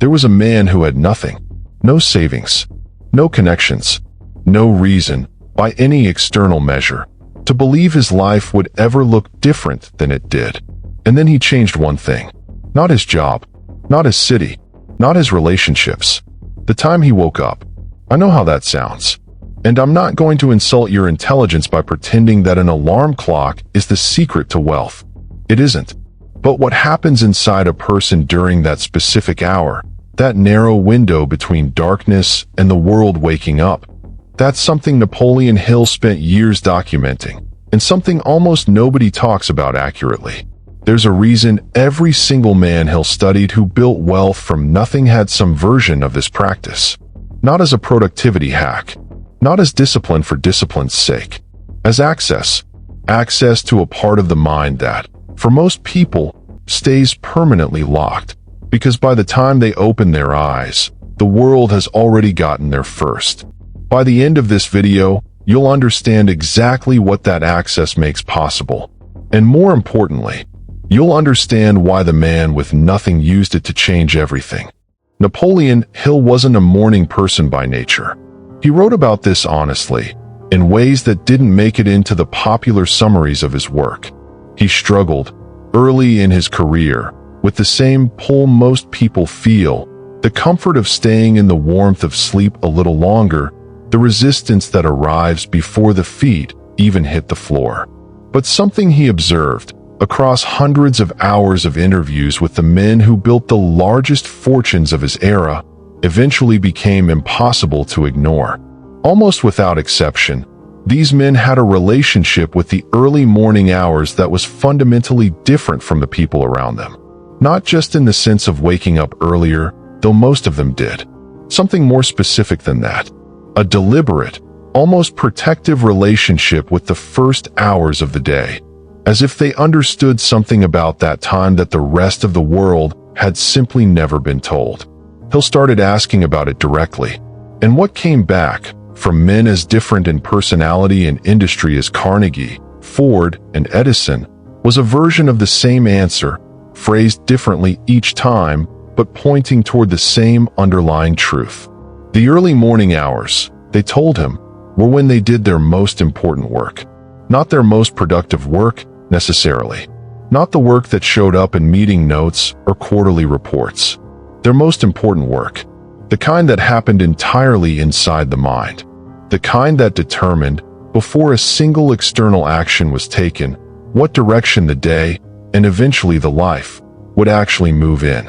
There was a man who had nothing, no savings, no connections, no reason, by any external measure, to believe his life would ever look different than it did. And then he changed one thing. Not his job, not his city, not his relationships. The time he woke up. I know how that sounds. And I'm not going to insult your intelligence by pretending that an alarm clock is the secret to wealth. It isn't. But what happens inside a person during that specific hour, that narrow window between darkness and the world waking up, that's something Napoleon Hill spent years documenting, and something almost nobody talks about accurately. There's a reason every single man Hill studied who built wealth from nothing had some version of this practice. Not as a productivity hack, not as discipline for discipline's sake, as access to a part of the mind that, for most people, stays permanently locked, because by the time they open their eyes, the world has already gotten there first. By the end of this video, you'll understand exactly what that access makes possible, and more importantly, you'll understand why the man with nothing used it to change everything. Napoleon Hill wasn't a morning person by nature. He wrote about this honestly, in ways that didn't make it into the popular summaries of his work. He struggled, early in his career, with the same pull most people feel, the comfort of staying in the warmth of sleep a little longer, the resistance that arrives before the feet even hit the floor. But something he observed, across hundreds of hours of interviews with the men who built the largest fortunes of his era, eventually became impossible to ignore. Almost without exception, these men had a relationship with the early morning hours that was fundamentally different from the people around them. Not just in the sense of waking up earlier, though most of them did. Something more specific than that. A deliberate, almost protective relationship with the first hours of the day, as if they understood something about that time that the rest of the world had simply never been told. Hill started asking about it directly, and what came back, from men as different in personality and industry as Carnegie, Ford, and Edison, was a version of the same answer, phrased differently each time, but pointing toward the same underlying truth. The early morning hours, they told him, were when they did their most important work. Not their most productive work, necessarily. Not the work that showed up in meeting notes or quarterly reports. Their most important work. The kind that happened entirely inside the mind. The kind that determined, before a single external action was taken, what direction the day, and eventually the life, would actually move in.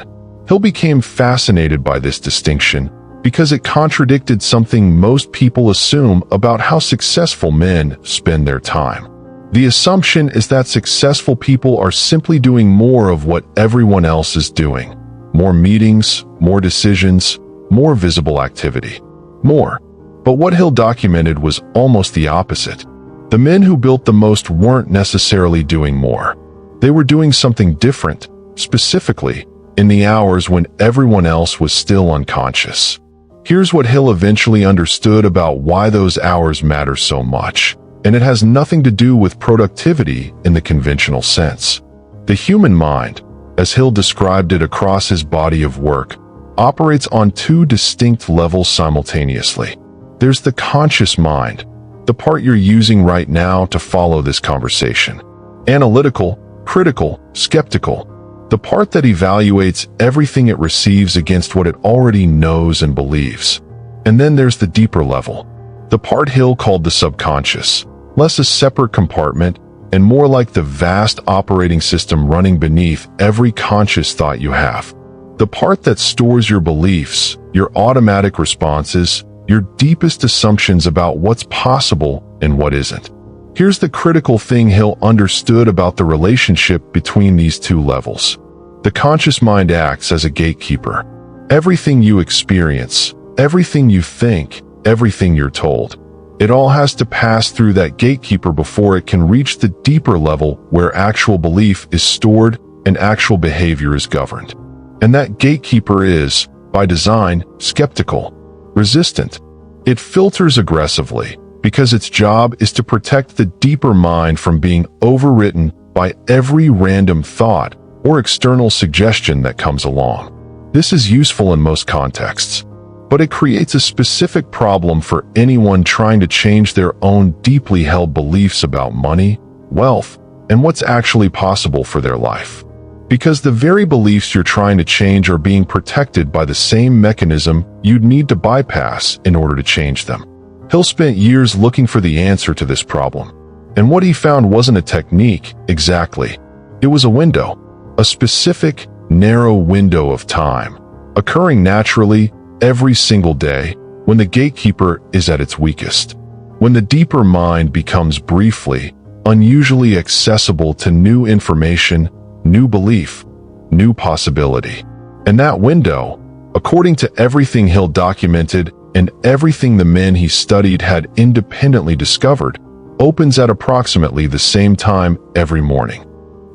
Hill became fascinated by this distinction because it contradicted something most people assume about how successful men spend their time. The assumption is that successful people are simply doing more of what everyone else is doing. More meetings, more decisions, more visible activity. More. But what Hill documented was almost the opposite. The men who built the most weren't necessarily doing more. They were doing something different, specifically, in the hours when everyone else was still unconscious. Here's what Hill eventually understood about why those hours matter so much, and it has nothing to do with productivity in the conventional sense. The human mind, as Hill described it across his body of work, operates on two distinct levels simultaneously. There's the conscious mind, the part you're using right now to follow this conversation. Analytical, critical, skeptical. The part that evaluates everything it receives against what it already knows and believes. And then there's the deeper level. The part Hill called the subconscious, less a separate compartment and more like the vast operating system running beneath every conscious thought you have. The part that stores your beliefs, your automatic responses, your deepest assumptions about what's possible and what isn't. Here's the critical thing Hill understood about the relationship between these two levels. The conscious mind acts as a gatekeeper. Everything you experience, everything you think, everything you're told, it all has to pass through that gatekeeper before it can reach the deeper level where actual belief is stored and actual behavior is governed. And that gatekeeper is, by design, skeptical, resistant. It filters aggressively, because its job is to protect the deeper mind from being overwritten by every random thought or external suggestion that comes along. This is useful in most contexts, but it creates a specific problem for anyone trying to change their own deeply held beliefs about money, wealth, and what's actually possible for their life. Because the very beliefs you're trying to change are being protected by the same mechanism you'd need to bypass in order to change them. Hill spent years looking for the answer to this problem, and what he found wasn't a technique exactly. It was a window, a specific, narrow window of time, occurring naturally every single day when the gatekeeper is at its weakest, when the deeper mind becomes briefly, unusually accessible to new information, new belief, new possibility. And that window, according to everything Hill documented and everything the men he studied had independently discovered, opens at approximately the same time every morning.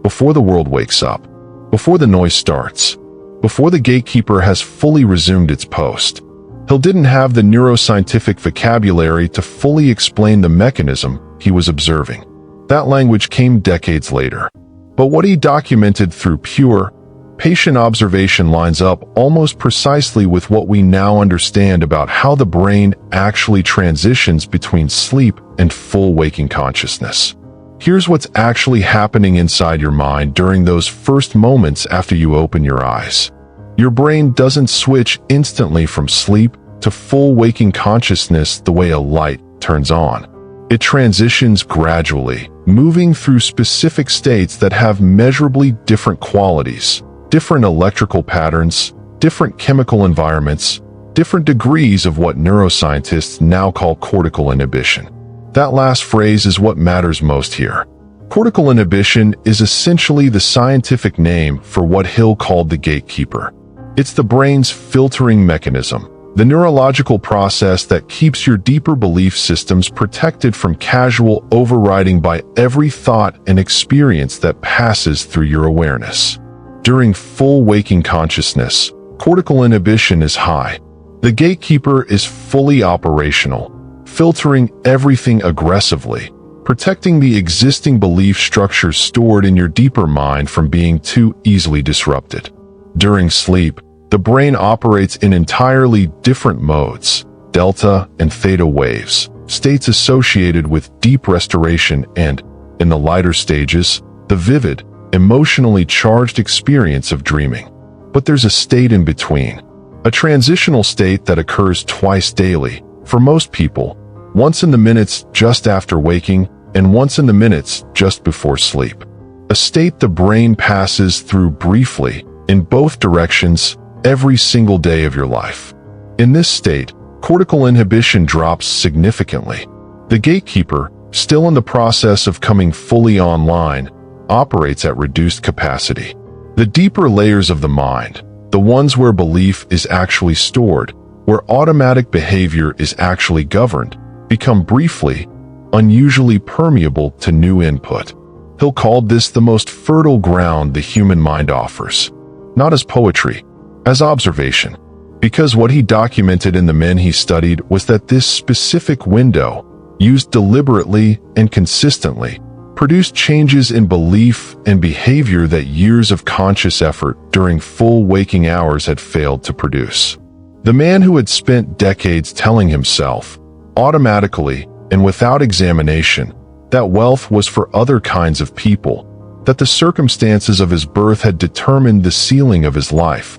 Before the world wakes up, before the noise starts, before the gatekeeper has fully resumed its post. Hill didn't have the neuroscientific vocabulary to fully explain the mechanism he was observing. That language came decades later. But what he documented through pure, patient observation lines up almost precisely with what we now understand about how the brain actually transitions between sleep and full waking consciousness. Here's what's actually happening inside your mind during those first moments after you open your eyes. Your brain doesn't switch instantly from sleep to full waking consciousness the way a light turns on. It transitions gradually, moving through specific states that have measurably different qualities, different electrical patterns, different chemical environments, different degrees of what neuroscientists now call cortical inhibition. That last phrase is what matters most here. Cortical inhibition is essentially the scientific name for what Hill called the gatekeeper. It's the brain's filtering mechanism, the neurological process that keeps your deeper belief systems protected from casual overriding by every thought and experience that passes through your awareness. During full waking consciousness, cortical inhibition is high. The gatekeeper is fully operational, filtering everything aggressively, protecting the existing belief structures stored in your deeper mind from being too easily disrupted. During sleep, the brain operates in entirely different modes, delta and theta waves, states associated with deep restoration and, in the lighter stages, the vivid, emotionally charged experience of dreaming. But there's a state in between, a transitional state that occurs twice daily, for most people, once in the minutes just after waking and once in the minutes just before sleep. A state the brain passes through briefly, in both directions, every single day of your life. In this state, cortical inhibition drops significantly. The gatekeeper, still in the process of coming fully online, operates at reduced capacity. The deeper layers of the mind, the ones where belief is actually stored, where automatic behavior is actually governed, become briefly, unusually permeable to new input. Hill called this the most fertile ground the human mind offers. Not as poetry, as observation, because what he documented in the men he studied was that this specific window, used deliberately and consistently, produced changes in belief and behavior that years of conscious effort during full waking hours had failed to produce. The man who had spent decades telling himself, automatically and without examination, that wealth was for other kinds of people, that the circumstances of his birth had determined the ceiling of his life.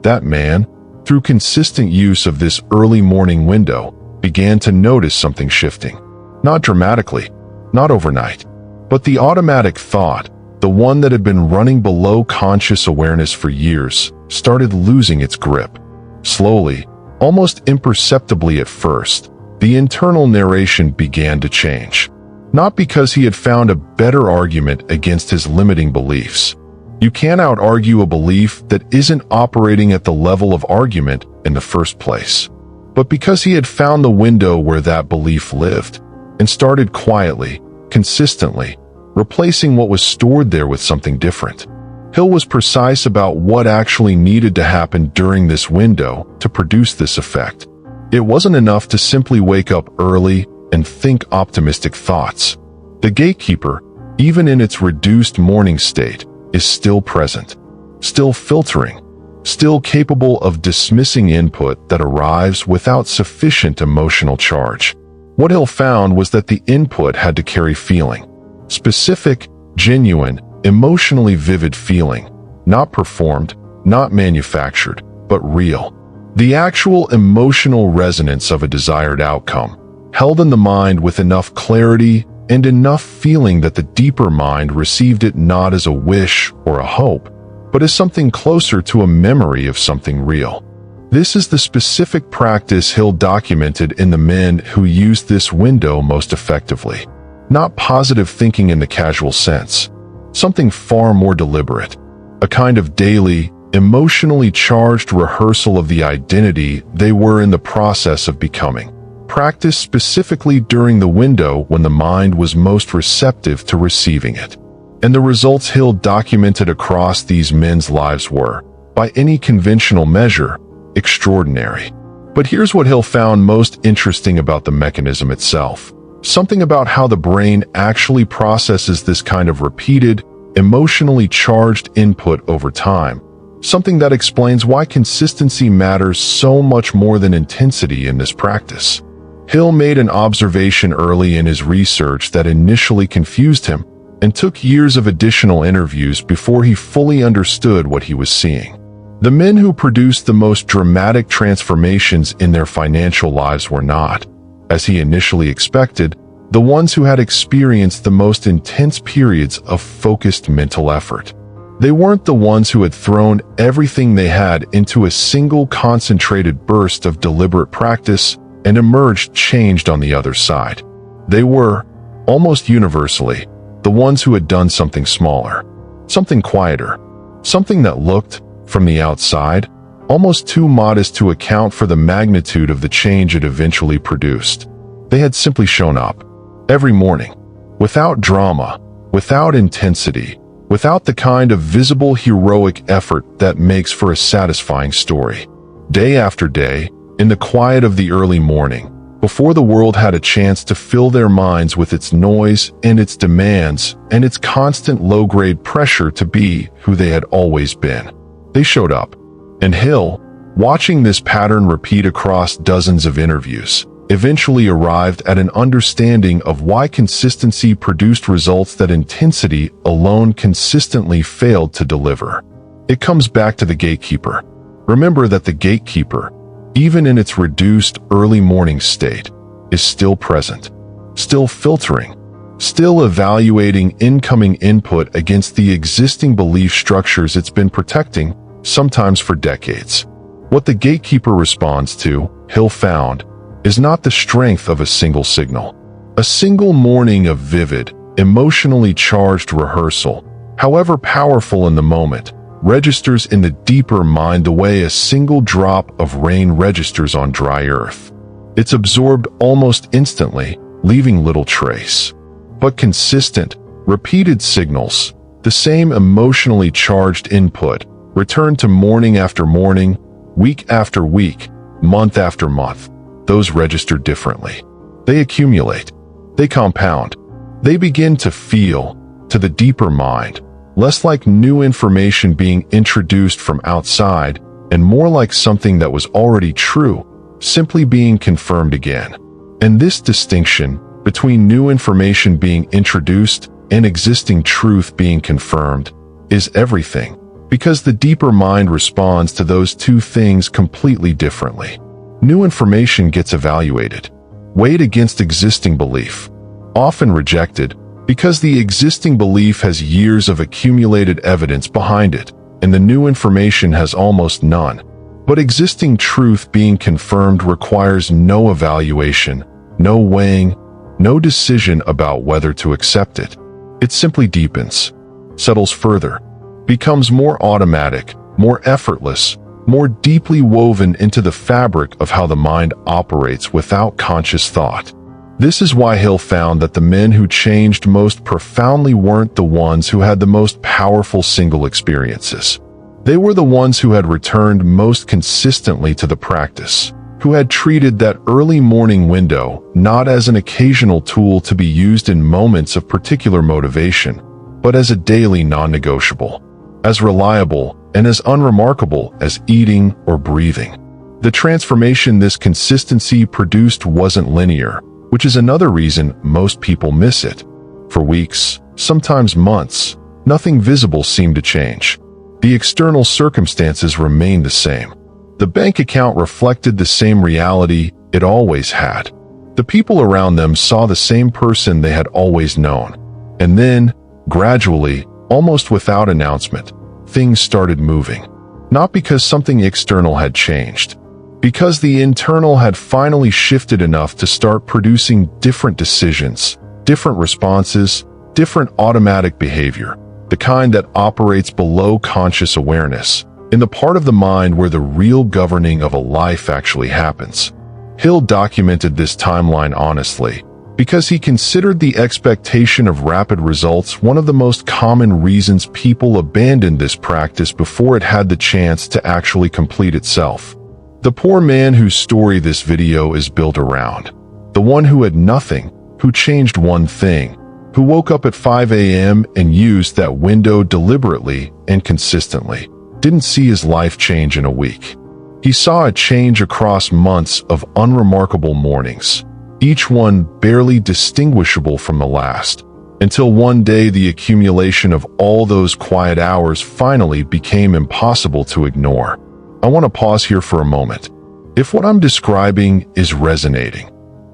That man, through consistent use of this early morning window, began to notice something shifting. Not dramatically, not overnight, but the automatic thought, the one that had been running below conscious awareness for years, started losing its grip. Slowly, almost imperceptibly at first, the internal narration began to change. Not because he had found a better argument against his limiting beliefs. You can't out-argue a belief that isn't operating at the level of argument in the first place. But because he had found the window where that belief lived, and started quietly, consistently, replacing what was stored there with something different. Hill was precise about what actually needed to happen during this window to produce this effect. It wasn't enough to simply wake up early and think optimistic thoughts. The gatekeeper, even in its reduced morning state, is still present, still filtering, still capable of dismissing input that arrives without sufficient emotional charge. What Hill found was that the input had to carry feeling. Specific, genuine, emotionally vivid feeling. Not performed, not manufactured, but real. The actual emotional resonance of a desired outcome, held in the mind with enough clarity and enough feeling that the deeper mind received it not as a wish or a hope, but as something closer to a memory of something real. This is the specific practice Hill documented in the men who used this window most effectively. Not positive thinking in the casual sense, something far more deliberate, a kind of daily, emotionally charged rehearsal of the identity they were in the process of becoming, practiced specifically during the window when the mind was most receptive to receiving it. And the results Hill documented across these men's lives were, by any conventional measure, extraordinary. But here's what Hill found most interesting about the mechanism itself. Something about how the brain actually processes this kind of repeated, emotionally charged input over time. Something that explains why consistency matters so much more than intensity in this practice. Hill made an observation early in his research that initially confused him and took years of additional interviews before he fully understood what he was seeing. The men who produced the most dramatic transformations in their financial lives were not, as he initially expected, the ones who had experienced the most intense periods of focused mental effort. They weren't the ones who had thrown everything they had into a single concentrated burst of deliberate practice and emerged changed on the other side. They were, almost universally, the ones who had done something smaller, something quieter, something that looked, from the outside, almost too modest to account for the magnitude of the change it eventually produced. They had simply shown up, every morning, without drama, without intensity, without the kind of visible heroic effort that makes for a satisfying story. Day after day, in the quiet of the early morning, before the world had a chance to fill their minds with its noise and its demands and its constant low-grade pressure to be who they had always been. They showed up, and Hill, watching this pattern repeat across dozens of interviews, eventually arrived at an understanding of why consistency produced results that intensity alone consistently failed to deliver. It comes back to the gatekeeper. Remember that the gatekeeper, even in its reduced early morning state, is still present, still filtering, still evaluating incoming input against the existing belief structures it's been protecting, sometimes for decades. What the gatekeeper responds to, Hill found, is not the strength of a single signal. A single morning of vivid, emotionally charged rehearsal, however powerful in the moment, registers in the deeper mind the way a single drop of rain registers on dry earth. It's absorbed almost instantly, leaving little trace. But consistent, repeated signals, the same emotionally charged input, return to morning after morning, week after week, month after month. Those register differently. They accumulate. They compound. They begin to feel, to the deeper mind, less like new information being introduced from outside and more like something that was already true, simply being confirmed again. And this distinction between new information being introduced and existing truth being confirmed is everything, because the deeper mind responds to those two things completely differently. New information gets evaluated, weighed against existing belief, often rejected because the existing belief has years of accumulated evidence behind it, and the new information has almost none. But existing truth being confirmed requires no evaluation, no weighing, no decision about whether to accept it. It simply deepens, settles further, becomes more automatic, more effortless, more deeply woven into the fabric of how the mind operates without conscious thought. This is why Hill found that the men who changed most profoundly weren't the ones who had the most powerful single experiences. They were the ones who had returned most consistently to the practice, who had treated that early morning window not as an occasional tool to be used in moments of particular motivation, but as a daily non-negotiable, as reliable, and as unremarkable as eating or breathing. The transformation this consistency produced wasn't linear, which is another reason most people miss it. For weeks, sometimes months, nothing visible seemed to change. The external circumstances remained the same. The bank account reflected the same reality it always had. The people around them saw the same person they had always known. And then, gradually, almost without announcement, things started moving. Not because something external had changed, because the internal had finally shifted enough to start producing different decisions, different responses, different automatic behavior, the kind that operates below conscious awareness, in the part of the mind where the real governing of a life actually happens. Hill documented this timeline honestly, because he considered the expectation of rapid results one of the most common reasons people abandoned this practice before it had the chance to actually complete itself. The poor man whose story this video is built around, the one who had nothing, who changed one thing, who woke up at 5 a.m. and used that window deliberately and consistently, didn't see his life change in a week. He saw a change across months of unremarkable mornings, each one barely distinguishable from the last, until one day the accumulation of all those quiet hours finally became impossible to ignore. I want to pause here for a moment. If what I'm describing is resonating,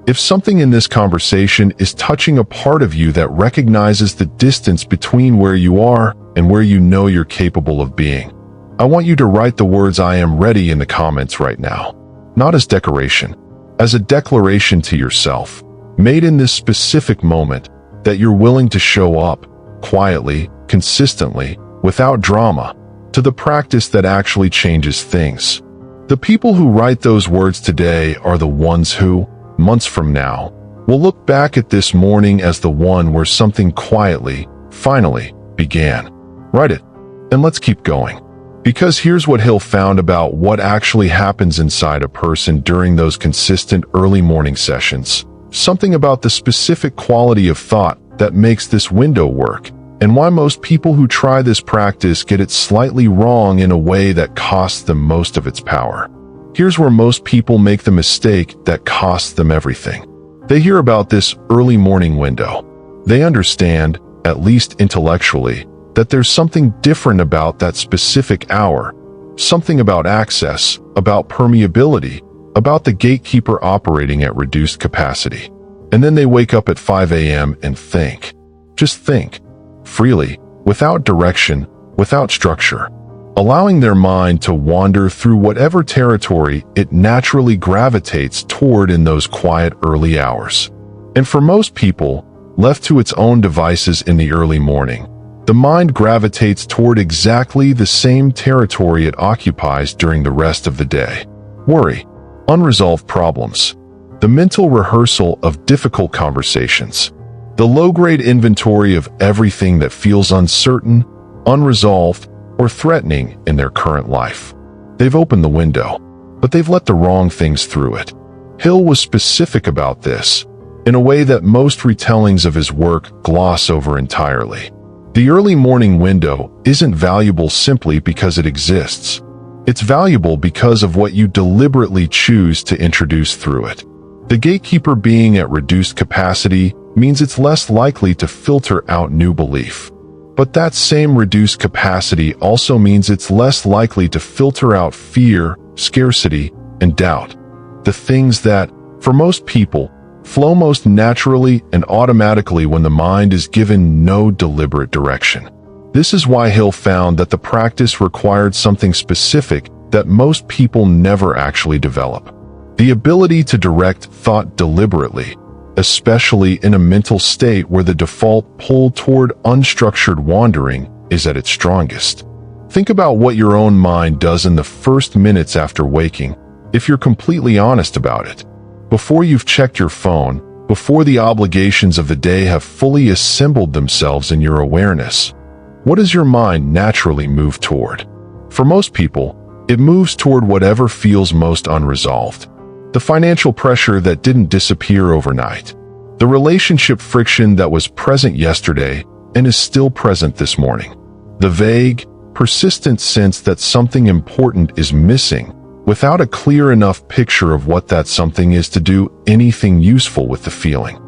if something in this conversation is touching a part of you that recognizes the distance between where you are and where you know you're capable of being, I want you to write the words "I am ready" in the comments right now. Not as decoration, as a declaration to yourself, made in this specific moment, that you're willing to show up, quietly, consistently, without drama, to the practice that actually changes things. The people who write those words today are the ones who, months from now, will look back at this morning as the one where something quietly, finally, began. Write it, and let's keep going. Because here's what Hill found about what actually happens inside a person during those consistent early morning sessions. Something about the specific quality of thought that makes this window work, and why most people who try this practice get it slightly wrong in a way that costs them most of its power. Here's where most people make the mistake that costs them everything. They hear about this early morning window. They understand, at least intellectually, that there's something different about that specific hour, something about access, about permeability, about the gatekeeper operating at reduced capacity. And then they wake up at 5 a.m. and think. Just think. Freely, without direction, without structure, allowing their mind to wander through whatever territory it naturally gravitates toward in those quiet early hours. And for most people, left to its own devices in the early morning, the mind gravitates toward exactly the same territory it occupies during the rest of the day. Worry, unresolved problems, the mental rehearsal of difficult conversations, the low-grade inventory of everything that feels uncertain, unresolved, or threatening in their current life. They've opened the window, but they've let the wrong things through it. Hill was specific about this, in a way that most retellings of his work gloss over entirely. The early morning window isn't valuable simply because it exists. It's valuable because of what you deliberately choose to introduce through it. The gatekeeper being at reduced capacity means it's less likely to filter out new belief. But that same reduced capacity also means it's less likely to filter out fear, scarcity, and doubt. The things that, for most people, flow most naturally and automatically when the mind is given no deliberate direction. This is why Hill found that the practice required something specific that most people never actually develop. The ability to direct thought deliberately, especially in a mental state where the default pull toward unstructured wandering is at its strongest. Think about what your own mind does in the first minutes after waking, if you're completely honest about it. Before you've checked your phone, before the obligations of the day have fully assembled themselves in your awareness, what does your mind naturally move toward? For most people, it moves toward whatever feels most unresolved. The financial pressure that didn't disappear overnight. The relationship friction that was present yesterday and is still present this morning. The vague, persistent sense that something important is missing, without a clear enough picture of what that something is to do anything useful with the feeling.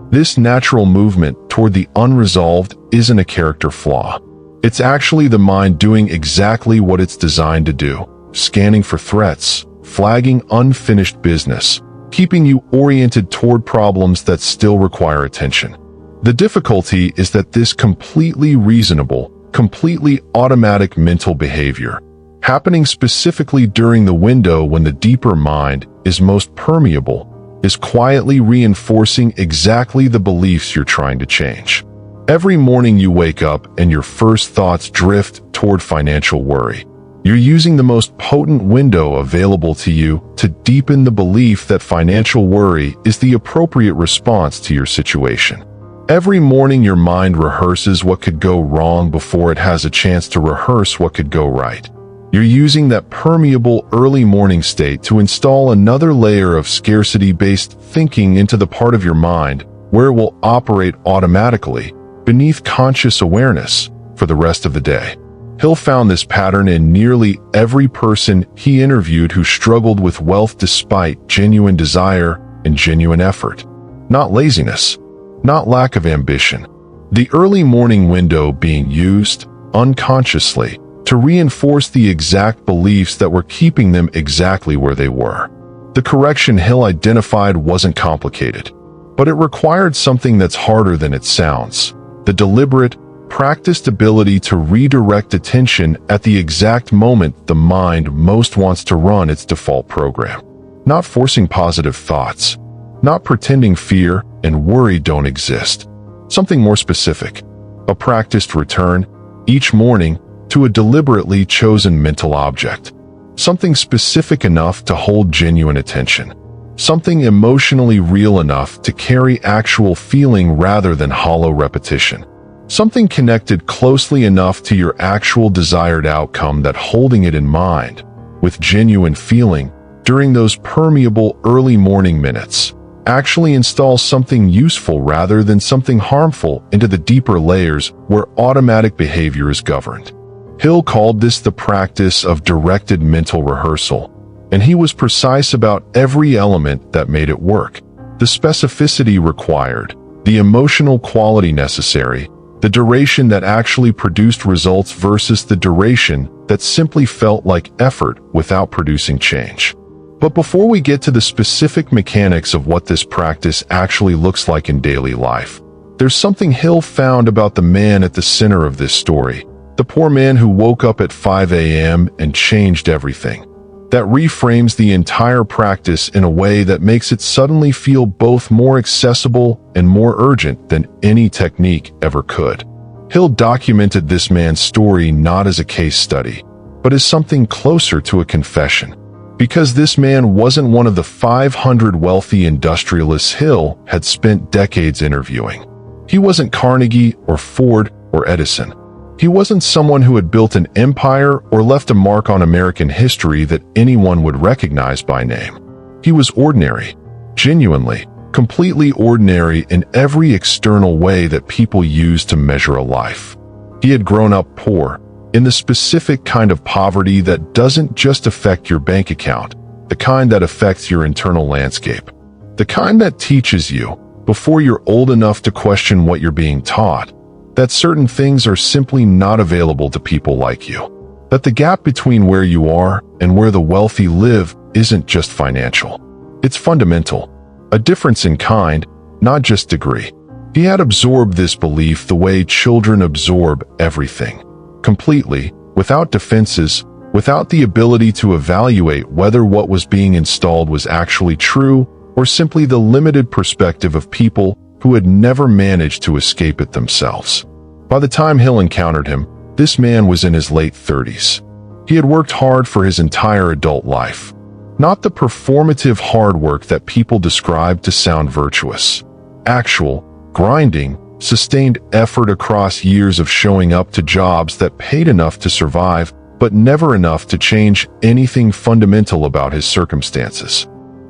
This natural movement toward the unresolved isn't a character flaw. It's actually the mind doing exactly what it's designed to do, scanning for threats, flagging unfinished business, keeping you oriented toward problems that still require attention. The difficulty is that this completely reasonable, completely automatic mental behavior, happening specifically during the window when the deeper mind is most permeable, is quietly reinforcing exactly the beliefs you're trying to change. Every morning you wake up and your first thoughts drift toward financial worry. You're using the most potent window available to you to deepen the belief that financial worry is the appropriate response to your situation. Every morning your mind rehearses what could go wrong before it has a chance to rehearse what could go right. You're using that permeable early morning state to install another layer of scarcity-based thinking into the part of your mind where it will operate automatically, beneath conscious awareness, for the rest of the day. Hill found this pattern in nearly every person he interviewed who struggled with wealth despite genuine desire and genuine effort. Not laziness, not lack of ambition. The early morning window being used, unconsciously, to reinforce the exact beliefs that were keeping them exactly where they were. The correction Hill identified wasn't complicated, but it required something that's harder than it sounds: the deliberate, practiced ability to redirect attention at the exact moment the mind most wants to run its default program. Not forcing positive thoughts, not pretending fear and worry don't exist. Something more specific. A practiced return, each morning, to a deliberately chosen mental object. Something specific enough to hold genuine attention. Something emotionally real enough to carry actual feeling rather than hollow repetition. Something connected closely enough to your actual desired outcome that holding it in mind, with genuine feeling, during those permeable early morning minutes, actually installs something useful rather than something harmful into the deeper layers where automatic behavior is governed. Hill called this the practice of directed mental rehearsal, and he was precise about every element that made it work: the specificity required, the emotional quality necessary, the duration that actually produced results versus the duration that simply felt like effort without producing change. But before we get to the specific mechanics of what this practice actually looks like in daily life, there's something Hill found about the man at the center of this story. The poor man who woke up at 5 a.m. and changed everything. That reframes the entire practice in a way that makes it suddenly feel both more accessible and more urgent than any technique ever could. Hill documented this man's story not as a case study, but as something closer to a confession. Because this man wasn't one of the 500 wealthy industrialists Hill had spent decades interviewing. He wasn't Carnegie or Ford or Edison. He wasn't someone who had built an empire or left a mark on American history that anyone would recognize by name. He was ordinary, genuinely, completely ordinary in every external way that people use to measure a life. He had grown up poor, in the specific kind of poverty that doesn't just affect your bank account, the kind that affects your internal landscape. The kind that teaches you, before you're old enough to question what you're being taught, that certain things are simply not available to people like you. That the gap between where you are and where the wealthy live isn't just financial. It's fundamental. A difference in kind, not just degree. He had absorbed this belief the way children absorb everything. Completely, without defenses, without the ability to evaluate whether what was being installed was actually true or simply the limited perspective of people who had never managed to escape it themselves. By the time Hill encountered him, this man was in his late 30s. He had worked hard for his entire adult life. Not the performative hard work that people describe to sound virtuous. Actual, grinding, sustained effort across years of showing up to jobs that paid enough to survive, but never enough to change anything fundamental about his circumstances.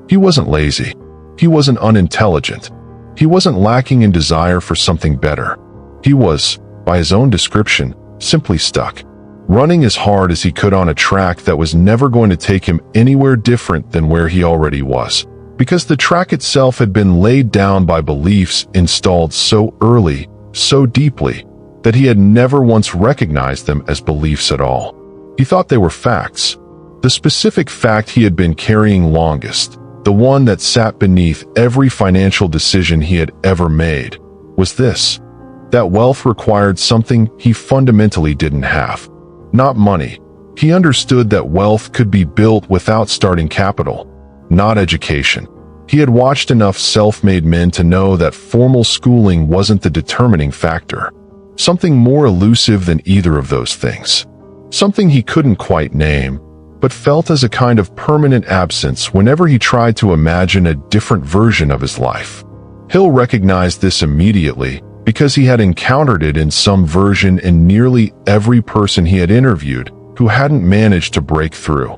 He wasn't lazy. He wasn't unintelligent. He wasn't lacking in desire for something better. He was, by his own description, simply stuck. running as hard as he could on a track that was never going to take him anywhere different than where he already was, because the track itself had been laid down by beliefs installed so early, so deeply, that he had never once recognized them as beliefs at all. He thought they were facts. The specific fact he had been carrying longest, the one that sat beneath every financial decision he had ever made, was this: that wealth required something he fundamentally didn't have. Not money. He understood that wealth could be built without starting capital. Not education. He had watched enough self-made men to know that formal schooling wasn't the determining factor. Something more elusive than either of those things. Something he couldn't quite name, but felt as a kind of permanent absence whenever he tried to imagine a different version of his life. Hill recognized this immediately because he had encountered it in some version in nearly every person he had interviewed who hadn't managed to break through.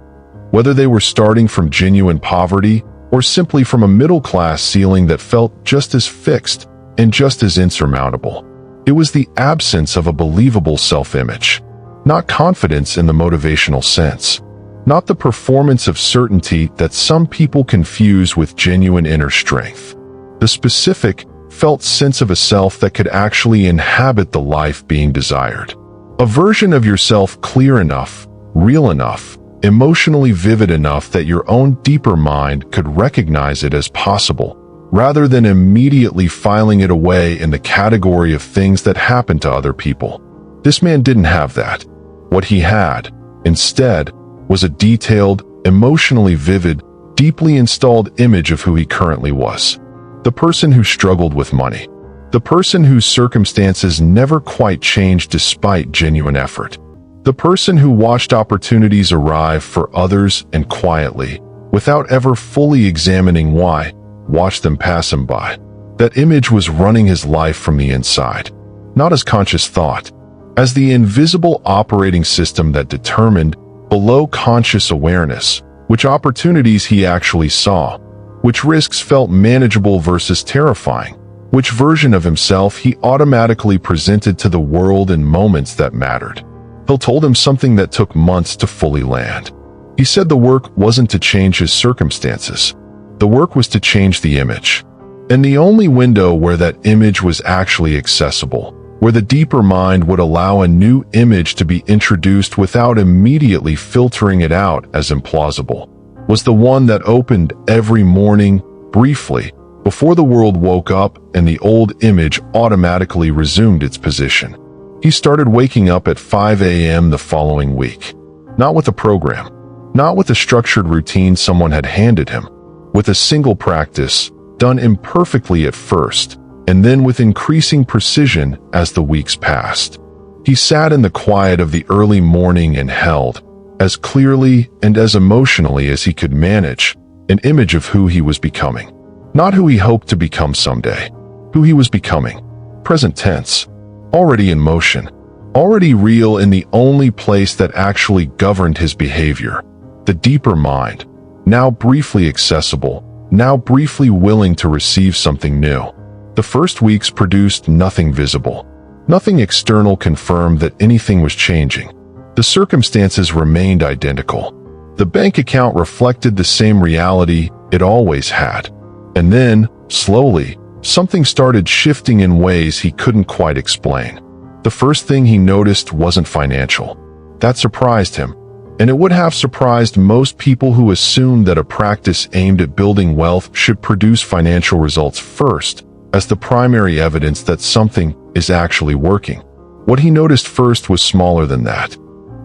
Whether they were starting from genuine poverty or simply from a middle-class ceiling that felt just as fixed and just as insurmountable. It was the absence of a believable self-image. Not confidence in the motivational sense. Not the performance of certainty that some people confuse with genuine inner strength. The specific, felt sense of a self that could actually inhabit the life being desired. A version of yourself clear enough, real enough, emotionally vivid enough that your own deeper mind could recognize it as possible, rather than immediately filing it away in the category of things that happen to other people. This man didn't have that. What he had, instead, was a detailed, emotionally vivid, deeply installed image of who he currently was. The person who struggled with money. The person whose circumstances never quite changed despite genuine effort. The person who watched opportunities arrive for others and quietly, without ever fully examining why, watched them pass him by. That image was running his life from the inside, not as conscious thought, as the invisible operating system that determined, below conscious awareness, which opportunities he actually saw, which risks felt manageable versus terrifying, which version of himself he automatically presented to the world in moments that mattered. Hill told him something that took months to fully land. He said the work wasn't to change his circumstances. The work was to change the image. And the only window where that image was actually accessible, where the deeper mind would allow a new image to be introduced without immediately filtering it out as implausible, was the one that opened every morning, briefly, before the world woke up and the old image automatically resumed its position. He started waking up at 5 a.m. the following week. Not with a program, not with a structured routine someone had handed him, with a single practice, done imperfectly at first, and then with increasing precision as the weeks passed. He sat in the quiet of the early morning and held, as clearly and as emotionally as he could manage, an image of who he was becoming. Not who he hoped to become someday, who he was becoming. Present tense. Already in motion. Already real in the only place that actually governed his behavior. The deeper mind. Now briefly accessible. Now briefly willing to receive something new. The first weeks produced nothing visible. Nothing external confirmed that anything was changing. The circumstances remained identical. The bank account reflected the same reality it always had. And then, slowly, something started shifting in ways he couldn't quite explain. The first thing he noticed wasn't financial. That surprised him, and it would have surprised most people who assumed that a practice aimed at building wealth should produce financial results first, as the primary evidence that something is actually working. What he noticed first was smaller than that.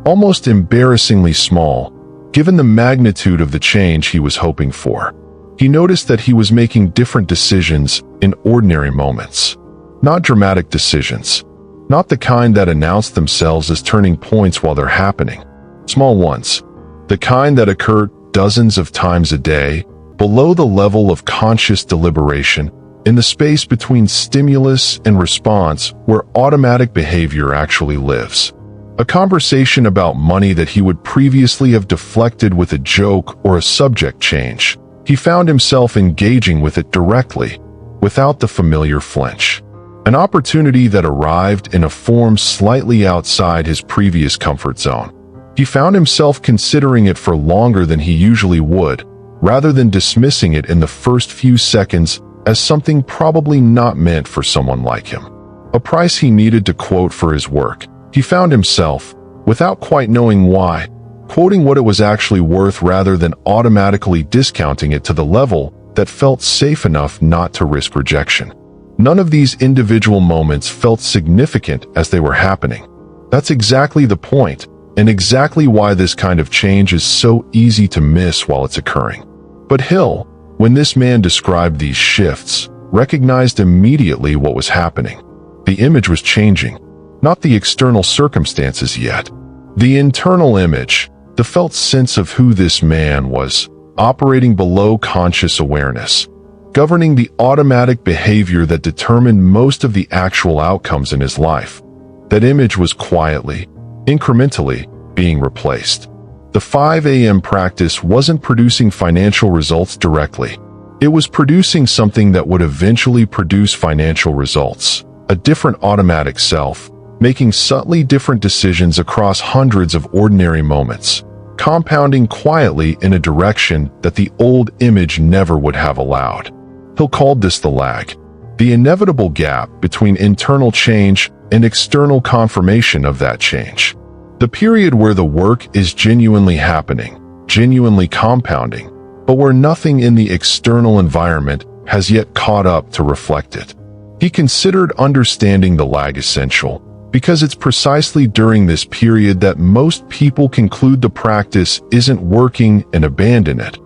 Almost embarrassingly small, given the magnitude of the change he was hoping for. He noticed that he was making different decisions in ordinary moments. Not dramatic decisions. Not the kind that announce themselves as turning points while they're happening. Small ones. The kind that occur dozens of times a day, below the level of conscious deliberation, in the space between stimulus and response where automatic behavior actually lives. A conversation about money that he would previously have deflected with a joke or a subject change. He found himself engaging with it directly, without the familiar flinch. an opportunity that arrived in a form slightly outside his previous comfort zone. He found himself considering it for longer than he usually would, rather than dismissing it in the first few seconds as something probably not meant for someone like him. A price he needed to quote for his work. He found himself, without quite knowing why, quoting what it was actually worth rather than automatically discounting it to the level that felt safe enough not to risk rejection. None of these individual moments felt significant as they were happening. That's exactly the point, and exactly why this kind of change is so easy to miss while it's occurring. But Hill, when this man described these shifts, recognized immediately what was happening. The image was changing, not the external circumstances yet. The internal image, the felt sense of who this man was, operating below conscious awareness, governing the automatic behavior that determined most of the actual outcomes in his life. That image was quietly, incrementally, being replaced. The 5 a.m. practice wasn't producing financial results directly. It was producing something that would eventually produce financial results, a different automatic self, making subtly different decisions across hundreds of ordinary moments, compounding quietly in a direction that the old image never would have allowed. Hill called this the lag, the inevitable gap between internal change and external confirmation of that change. The period where the work is genuinely happening, genuinely compounding, but where nothing in the external environment has yet caught up to reflect it. He considered understanding the lag essential, because it's precisely during this period that most people conclude the practice isn't working and abandon it,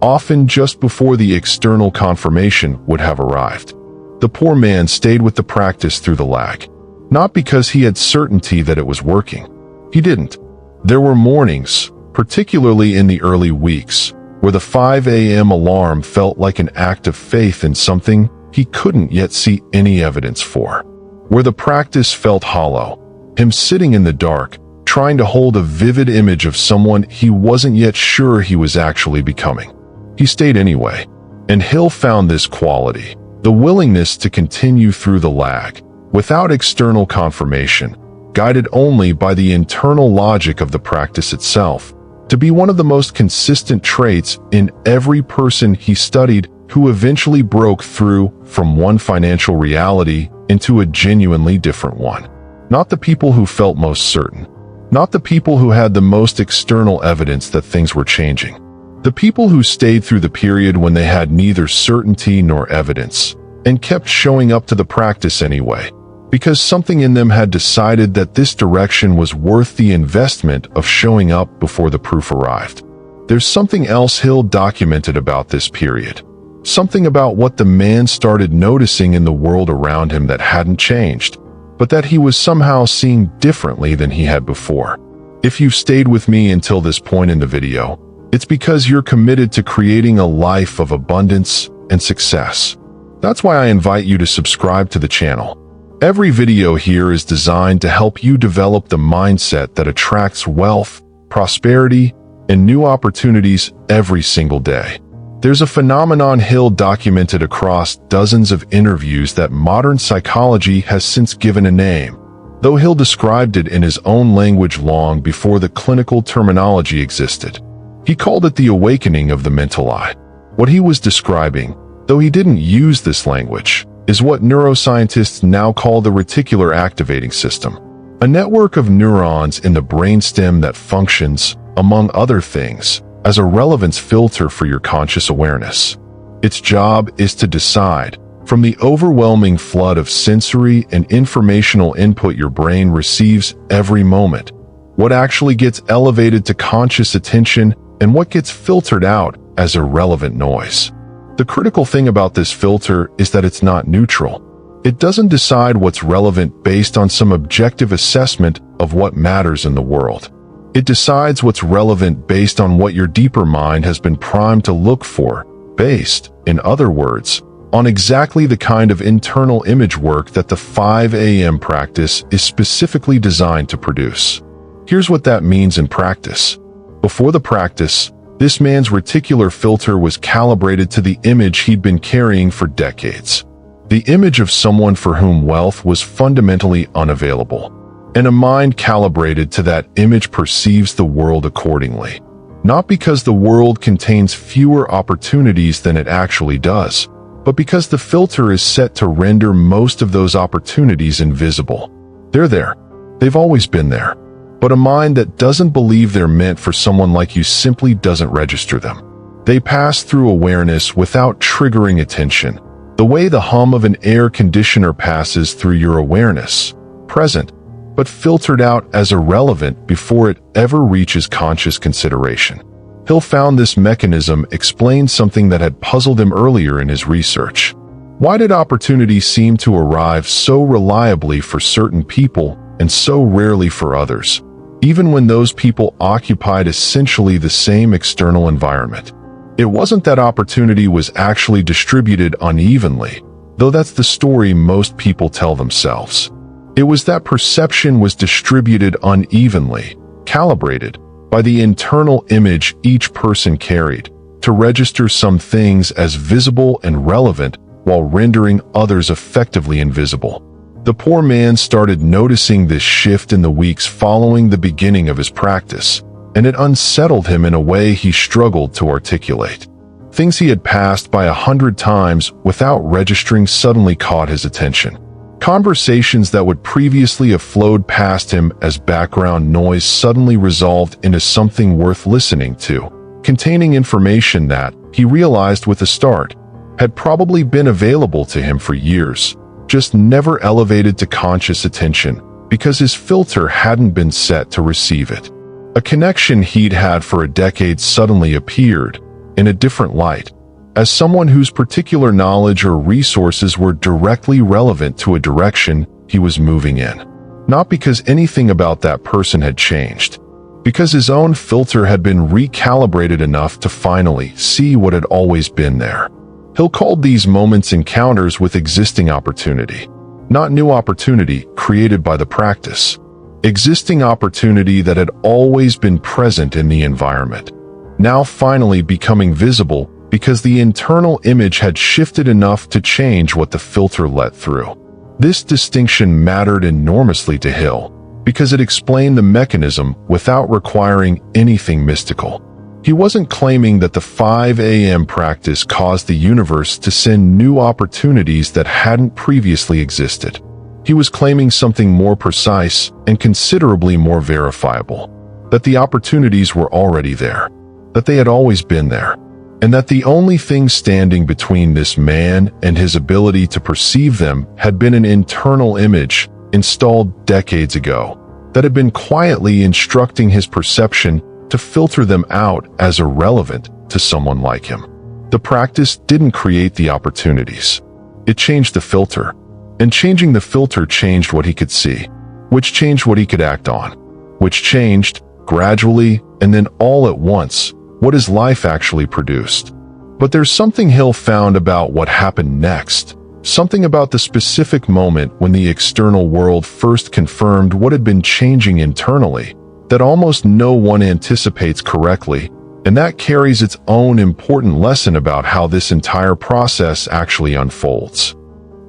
often just before the external confirmation would have arrived. The poor man stayed with the practice through the lag, not because he had certainty that it was working. He didn't. There were mornings, particularly in the early weeks, where the 5 a.m. alarm felt like an act of faith in something he couldn't yet see any evidence for. Where the practice felt hollow, him sitting in the dark, trying to hold a vivid image of someone he wasn't yet sure he was actually becoming. He stayed anyway, and Hill found this quality, the willingness to continue through the lag, without external confirmation, guided only by the internal logic of the practice itself, to be one of the most consistent traits in every person he studied who eventually broke through from one financial reality into a genuinely different one. Not the people who felt most certain, not the people who had the most external evidence that things were changing. The people who stayed through the period when they had neither certainty nor evidence, and kept showing up to the practice anyway, because something in them had decided that this direction was worth the investment of showing up before the proof arrived. There's something else Hill documented about this period. Something about what the man started noticing in the world around him that hadn't changed, but that he was somehow seeing differently than he had before. If you've stayed with me until this point in the video, it's because you're committed to creating a life of abundance and success. That's why I invite you to subscribe to the channel. Every video here is designed to help you develop the mindset that attracts wealth, prosperity, and new opportunities every single day. There's a phenomenon Hill documented across dozens of interviews that modern psychology has since given a name, though Hill described it in his own language long before the clinical terminology existed. He called it the awakening of the mental eye. What he was describing, though he didn't use this language, is what neuroscientists now call the reticular activating system, a network of neurons in the brainstem that functions, among other things, as a relevance filter for your conscious awareness. Its job is to decide, from the overwhelming flood of sensory and informational input your brain receives every moment, what actually gets elevated to conscious attention and what gets filtered out as irrelevant noise. The critical thing about this filter is that it's not neutral. It doesn't decide what's relevant based on some objective assessment of what matters in the world. It decides what's relevant based on what your deeper mind has been primed to look for, based, in other words, on exactly the kind of internal image work that the 5 a.m. practice is specifically designed to produce. Here's what that means in practice. Before the practice, this man's reticular filter was calibrated to the image he'd been carrying for decades. The image of someone for whom wealth was fundamentally unavailable. And a mind calibrated to that image perceives the world accordingly. Not because the world contains fewer opportunities than it actually does, but because the filter is set to render most of those opportunities invisible. They're there. They've always been there. But a mind that doesn't believe they're meant for someone like you simply doesn't register them. They pass through awareness without triggering attention, the way the hum of an air conditioner passes through your awareness, present, but filtered out as irrelevant before it ever reaches conscious consideration. Hill found this mechanism explained something that had puzzled him earlier in his research. Why did opportunity seem to arrive so reliably for certain people and so rarely for others, even when those people occupied essentially the same external environment? It wasn't that opportunity was actually distributed unevenly, though that's the story most people tell themselves. It was that perception was distributed unevenly, calibrated by the internal image each person carried, to register some things as visible and relevant while rendering others effectively invisible. The poor man started noticing this shift in the weeks following the beginning of his practice, and it unsettled him in a way he struggled to articulate. Things he had passed by 100 times without registering suddenly caught his attention. Conversations that would previously have flowed past him as background noise suddenly resolved into something worth listening to, containing information that, he realized with a start, had probably been available to him for years, just never elevated to conscious attention because his filter hadn't been set to receive it. A connection he'd had for a decade suddenly appeared, in a different light, as someone whose particular knowledge or resources were directly relevant to a direction he was moving in. Not because anything about that person had changed, because his own filter had been recalibrated enough to finally see what had always been there. Hill called these moments encounters with existing opportunity, not new opportunity created by the practice. Existing opportunity that had always been present in the environment, now finally becoming visible because the internal image had shifted enough to change what the filter let through. This distinction mattered enormously to Hill because it explained the mechanism without requiring anything mystical. He wasn't claiming that the 5 a.m. practice caused the universe to send new opportunities that hadn't previously existed. He was claiming something more precise and considerably more verifiable, that the opportunities were already there, that they had always been there, and that the only thing standing between this man and his ability to perceive them had been an internal image installed decades ago that had been quietly instructing his perception to filter them out as irrelevant to someone like him. The practice didn't create the opportunities. It changed the filter. And changing the filter changed what he could see, which changed what he could act on, which changed, gradually, and then all at once, what his life actually produced. But there's something Hill found about what happened next, something about the specific moment when the external world first confirmed what had been changing internally, that almost no one anticipates correctly, and that carries its own important lesson about how this entire process actually unfolds.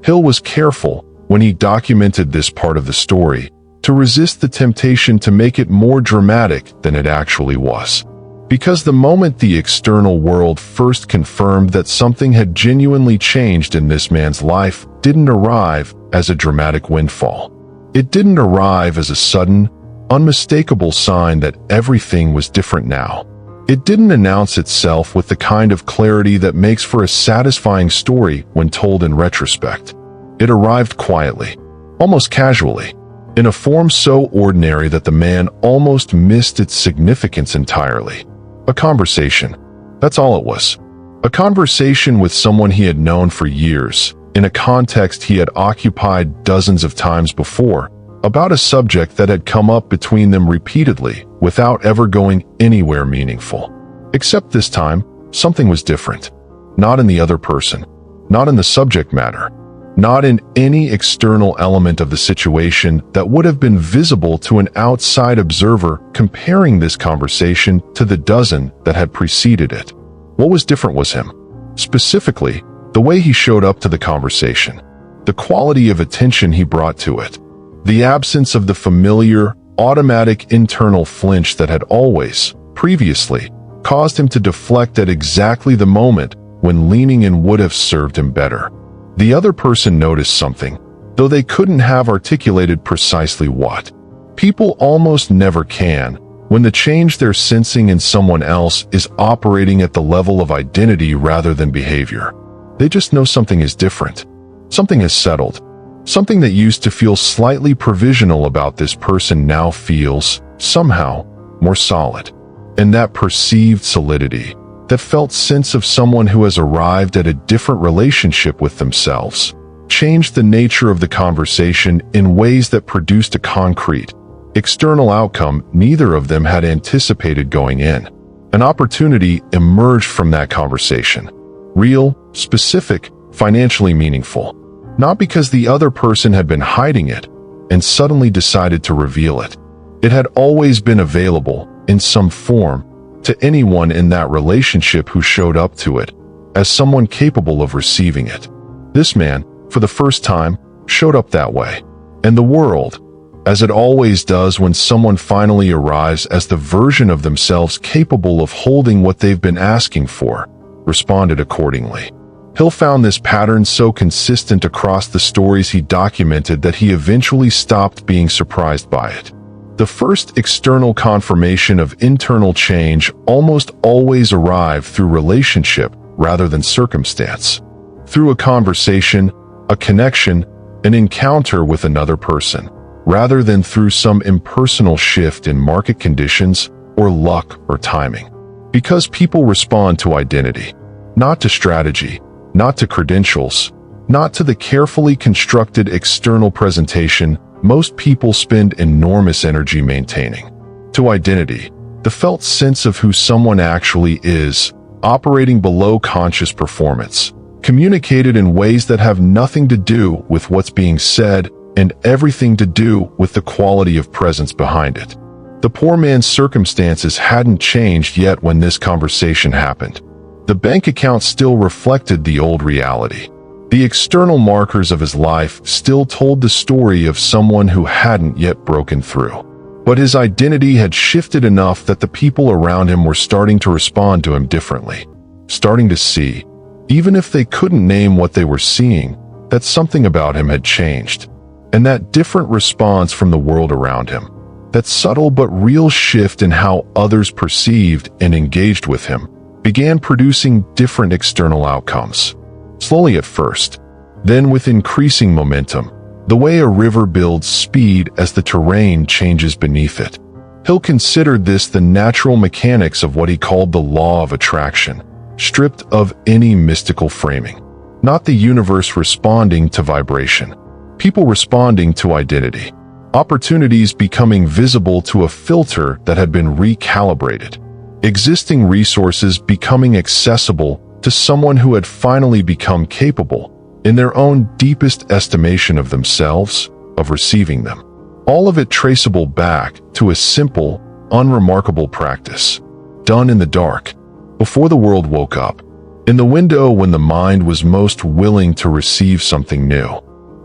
Hill was careful, when he documented this part of the story, to resist the temptation to make it more dramatic than it actually was. Because the moment the external world first confirmed that something had genuinely changed in this man's life didn't arrive as a dramatic windfall. It didn't arrive as a sudden, unmistakable sign that everything was different now. It didn't announce itself with the kind of clarity that makes for a satisfying story when told in retrospect. It arrived quietly, almost casually, in a form so ordinary that the man almost missed its significance entirely. A conversation. That's all it was. A conversation with someone he had known for years, in a context he had occupied dozens of times before, about a subject that had come up between them repeatedly without ever going anywhere meaningful. Except this time, something was different. Not in the other person, not in the subject matter, not in any external element of the situation that would have been visible to an outside observer comparing this conversation to the dozen that had preceded it. What was different was him. Specifically, the way he showed up to the conversation. the quality of attention he brought to it. The absence of the familiar, automatic internal flinch that had always, previously, caused him to deflect at exactly the moment when leaning in would have served him better. The other person noticed something, though they couldn't have articulated precisely what. People almost never can, when the change they're sensing in someone else is operating at the level of identity rather than behavior. They just know something is different. Something has settled. Something that used to feel slightly provisional about this person now feels, somehow, more solid. And that perceived solidity, that felt sense of someone who has arrived at a different relationship with themselves, changed the nature of the conversation in ways that produced a concrete, external outcome neither of them had anticipated going in. An opportunity emerged from that conversation. Real, specific, financially meaningful. Not because the other person had been hiding it and suddenly decided to reveal it. It had always been available, in some form, to anyone in that relationship who showed up to it, as someone capable of receiving it. This man, for the first time, showed up that way. And the world, as it always does when someone finally arrives as the version of themselves capable of holding what they've been asking for, responded accordingly. Hill found this pattern so consistent across the stories he documented that he eventually stopped being surprised by it. The first external confirmation of internal change almost always arrived through relationship rather than circumstance. Through a conversation, a connection, an encounter with another person, rather than through some impersonal shift in market conditions or luck or timing. Because people respond to identity, not to strategy, not to credentials, not to the carefully constructed external presentation most people spend enormous energy maintaining. To identity, the felt sense of who someone actually is, operating below conscious performance, communicated in ways that have nothing to do with what's being said and everything to do with the quality of presence behind it. The poor man's circumstances hadn't changed yet when this conversation happened. The bank account still reflected the old reality. The external markers of his life still told the story of someone who hadn't yet broken through. But his identity had shifted enough that the people around him were starting to respond to him differently. Starting to see, even if they couldn't name what they were seeing, that something about him had changed. And that different response from the world around him, that subtle but real shift in how others perceived and engaged with him, began producing different external outcomes. Slowly at first, then with increasing momentum, the way a river builds speed as the terrain changes beneath it. Hill considered this the natural mechanics of what he called the law of attraction, stripped of any mystical framing. Not the universe responding to vibration, people responding to identity, opportunities becoming visible to a filter that had been recalibrated, existing resources becoming accessible to someone who had finally become capable, in their own deepest estimation of themselves, of receiving them. All of it traceable back to a simple, unremarkable practice, done in the dark, before the world woke up, in the window when the mind was most willing to receive something new.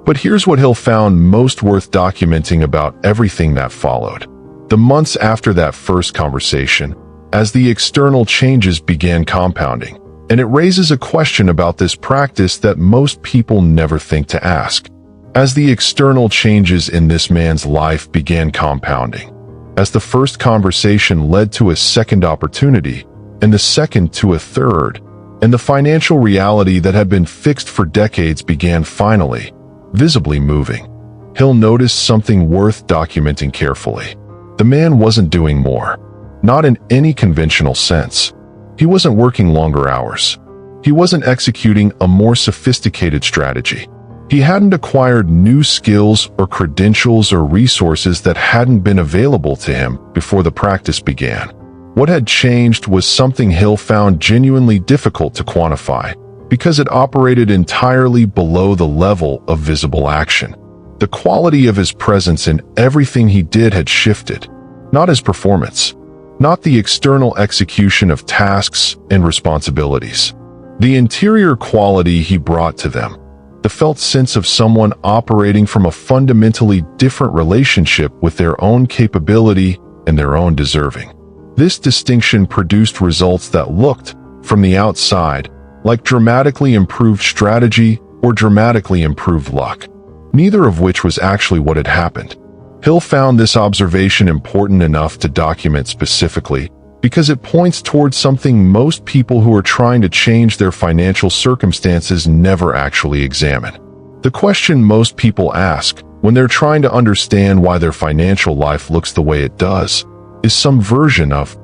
But here's what Hill found most worth documenting about everything that followed. The months after that first conversation, as the external changes began compounding, and it raises a question about this practice that most people never think to ask. As the external changes in this man's life began compounding, as the first conversation led to a second opportunity, and the second to a third, and the financial reality that had been fixed for decades began finally, visibly moving, Hill noticed something worth documenting carefully. The man wasn't doing more, not in any conventional sense. He wasn't working longer hours. He wasn't executing a more sophisticated strategy. He hadn't acquired new skills or credentials or resources that hadn't been available to him before the practice began. What had changed was something Hill found genuinely difficult to quantify, because it operated entirely below the level of visible action. The quality of his presence in everything he did had shifted, not his performance, not the external execution of tasks and responsibilities. The interior quality he brought to them, the felt sense of someone operating from a fundamentally different relationship with their own capability and their own deserving. This distinction produced results that looked, from the outside, like dramatically improved strategy or dramatically improved luck, neither of which was actually what had happened. Hill found this observation important enough to document specifically because it points towards something most people who are trying to change their financial circumstances never actually examine. The question most people ask when they're trying to understand why their financial life looks the way it does is some version of,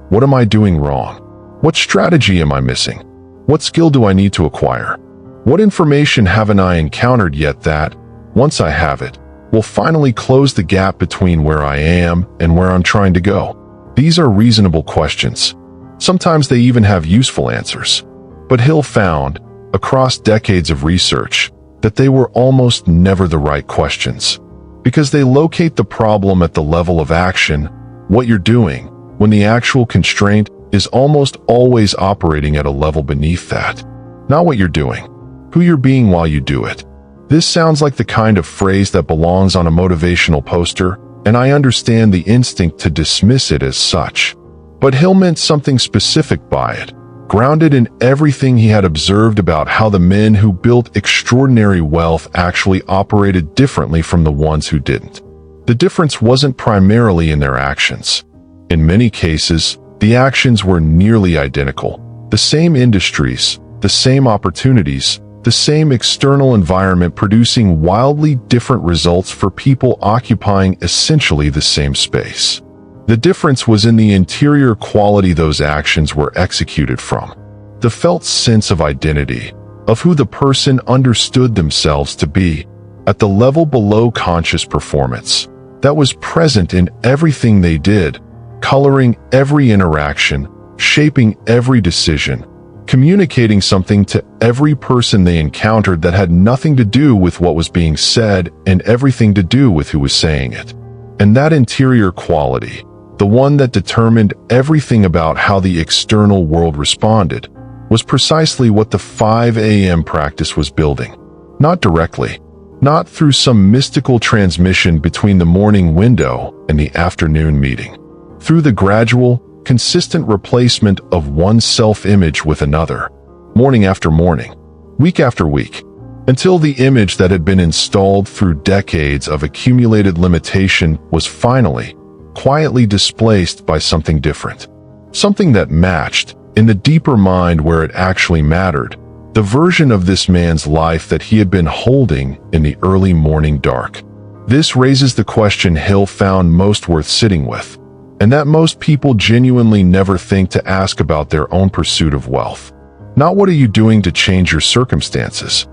what am I doing wrong? What strategy am I missing? What skill do I need to acquire? What information haven't I encountered yet that, once I have it, will finally close the gap between where I am and where I'm trying to go? These are reasonable questions. Sometimes they even have useful answers. But Hill found, across decades of research, that they were almost never the right questions, because they locate the problem at the level of action, what you're doing, when the actual constraint is almost always operating at a level beneath that. Not what you're doing, who you're being while you do it. This sounds like the kind of phrase that belongs on a motivational poster, and I understand the instinct to dismiss it as such. But Hill meant something specific by it, grounded in everything he had observed about how the men who built extraordinary wealth actually operated differently from the ones who didn't. The difference wasn't primarily in their actions. In many cases, the actions were nearly identical. The same industries, the same opportunities, the same external environment producing wildly different results for people occupying essentially the same space. The difference was in the interior quality those actions were executed from. The felt sense of identity, of who the person understood themselves to be, at the level below conscious performance, that was present in everything they did, coloring every interaction, shaping every decision, communicating something to every person they encountered that had nothing to do with what was being said and everything to do with who was saying it. And that interior quality, the one that determined everything about how the external world responded, was precisely what the 5 a.m. practice was building. Not directly, not through some mystical transmission between the morning window and the afternoon meeting. Through the gradual, consistent replacement of one's self-image with another, morning after morning, week after week, until the image that had been installed through decades of accumulated limitation was finally, quietly displaced by something different. Something that matched, in the deeper mind where it actually mattered, the version of this man's life that he had been holding in the early morning dark. This raises the question Hill found most worth sitting with, and that most people genuinely never think to ask about their own pursuit of wealth. Not what are you doing to change your circumstances,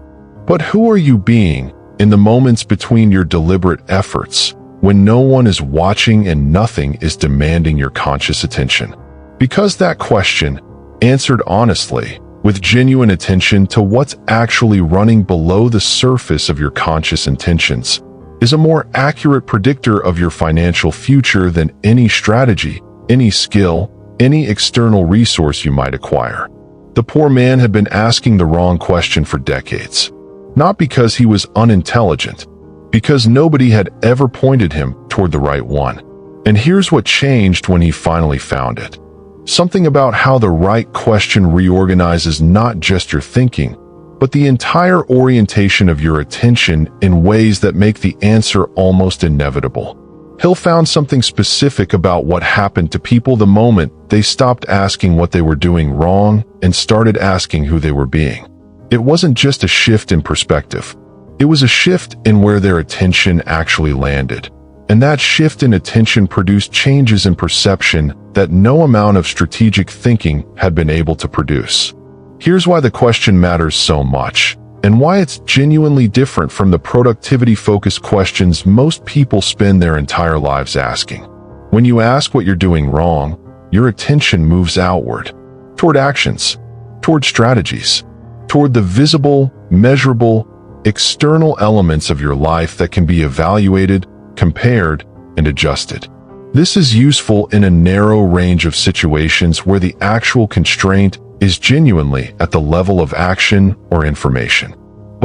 but who are you being in the moments between your deliberate efforts, when no one is watching and nothing is demanding your conscious attention. Because that question, answered honestly, with genuine attention to what's actually running below the surface of your conscious intentions, is a more accurate predictor of your financial future than any strategy, any skill, any external resource you might acquire. The poor man had been asking the wrong question for decades. Not because he was unintelligent, because nobody had ever pointed him toward the right one. And here's what changed when he finally found it. Something about how the right question reorganizes not just your thinking, but the entire orientation of your attention in ways that make the answer almost inevitable. Hill found something specific about what happened to people the moment they stopped asking what they were doing wrong and started asking who they were being. It wasn't just a shift in perspective. It was a shift in where their attention actually landed. And that shift in attention produced changes in perception that no amount of strategic thinking had been able to produce. Here's why the question matters so much, and why it's genuinely different from the productivity-focused questions most people spend their entire lives asking. When you ask what you're doing wrong, your attention moves outward, toward actions, toward strategies, toward the visible, measurable, external elements of your life that can be evaluated, compared, and adjusted. This is useful in a narrow range of situations where the actual constraint is genuinely at the level of action or information.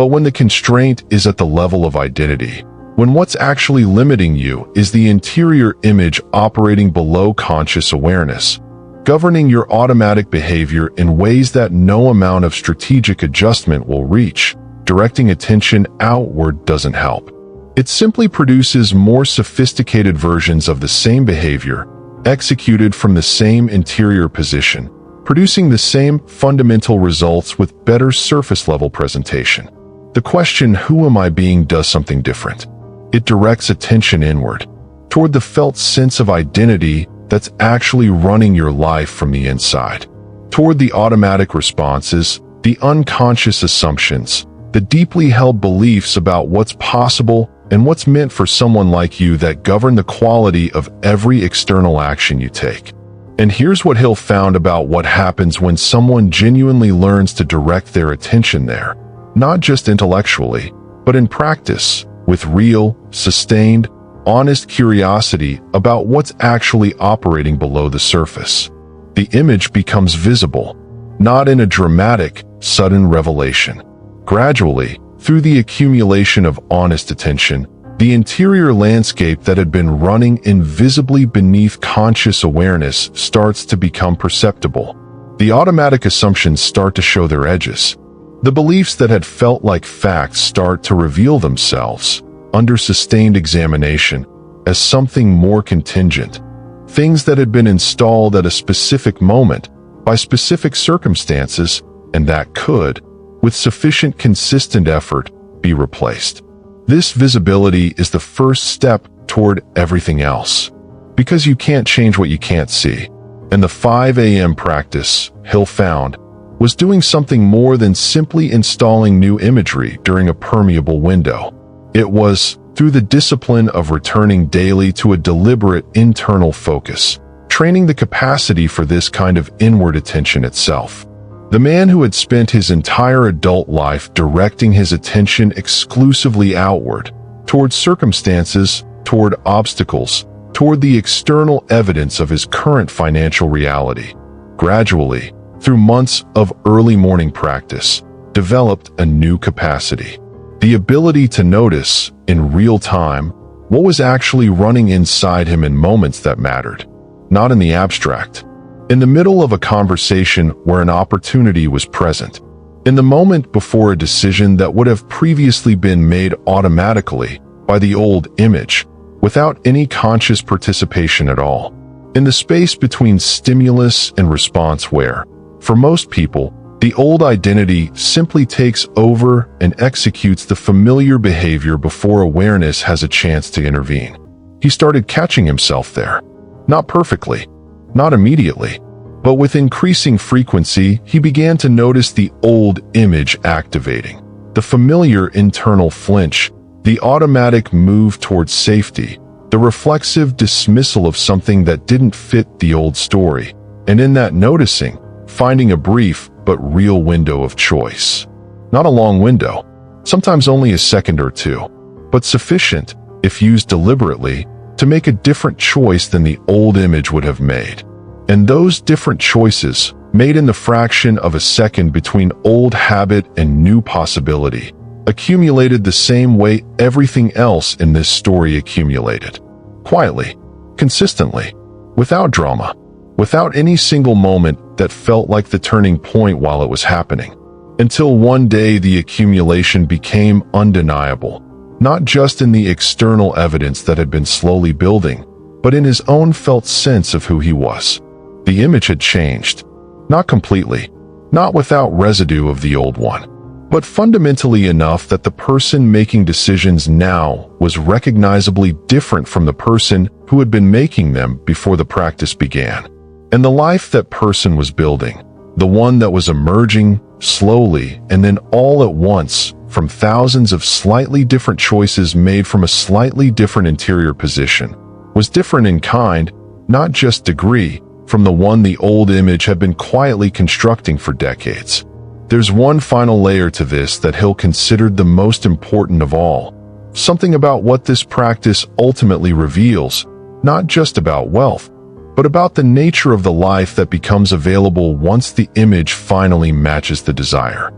But when the constraint is at the level of identity, when what's actually limiting you is the interior image operating below conscious awareness, governing your automatic behavior in ways that no amount of strategic adjustment will reach, directing attention outward doesn't help. It simply produces more sophisticated versions of the same behavior, executed from the same interior position, producing the same fundamental results with better surface-level presentation. The question, "Who am I being?" does something different. It directs attention inward, toward the felt sense of identity that's actually running your life from the inside, toward the automatic responses, the unconscious assumptions, the deeply held beliefs about what's possible and what's meant for someone like you that govern the quality of every external action you take. And here's what Hill found about what happens when someone genuinely learns to direct their attention there, not just intellectually, but in practice, with real, sustained, honest curiosity about what's actually operating below the surface. The image becomes visible, not in a dramatic, sudden revelation. Gradually, through the accumulation of honest attention, the interior landscape that had been running invisibly beneath conscious awareness starts to become perceptible. The automatic assumptions start to show their edges. The beliefs that had felt like facts start to reveal themselves, under sustained examination, as something more contingent. Things that had been installed at a specific moment, by specific circumstances, and that could, with sufficient consistent effort, be replaced. This visibility is the first step toward everything else, because you can't change what you can't see. And the 5 a.m. practice, Hill found, was doing something more than simply installing new imagery during a permeable window. It was, through the discipline of returning daily to a deliberate internal focus, training the capacity for this kind of inward attention itself. The man who had spent his entire adult life directing his attention exclusively outward, toward circumstances, toward obstacles, toward the external evidence of his current financial reality, gradually, through months of early morning practice, developed a new capacity. The ability to notice, in real time, what was actually running inside him in moments that mattered, not in the abstract. In the middle of a conversation where an opportunity was present, in the moment before a decision that would have previously been made automatically by the old image, without any conscious participation at all, in the space between stimulus and response where, for most people, the old identity simply takes over and executes the familiar behavior before awareness has a chance to intervene. He started catching himself there. Not perfectly, not immediately, but with increasing frequency, he began to notice the old image activating, the familiar internal flinch, the automatic move towards safety, the reflexive dismissal of something that didn't fit the old story, and in that noticing, finding a brief but real window of choice. Not a long window, sometimes only a second or two, but sufficient, if used deliberately, to make a different choice than the old image would have made. And those different choices, made in the fraction of a second between old habit and new possibility, accumulated the same way everything else in this story accumulated. Quietly, consistently, without drama, without any single moment that felt like the turning point while it was happening. Until one day the accumulation became undeniable, not just in the external evidence that had been slowly building, but in his own felt sense of who he was. The image had changed. Not completely, not without residue of the old one, but fundamentally enough that the person making decisions now was recognizably different from the person who had been making them before the practice began. And the life that person was building, the one that was emerging slowly and then all at once from thousands of slightly different choices made from a slightly different interior position, was different in kind, not just degree, from the one the old image had been quietly constructing for decades. There's one final layer to this that Hill considered the most important of all, something about what this practice ultimately reveals, not just about wealth, but about the nature of the life that becomes available once the image finally matches the desire.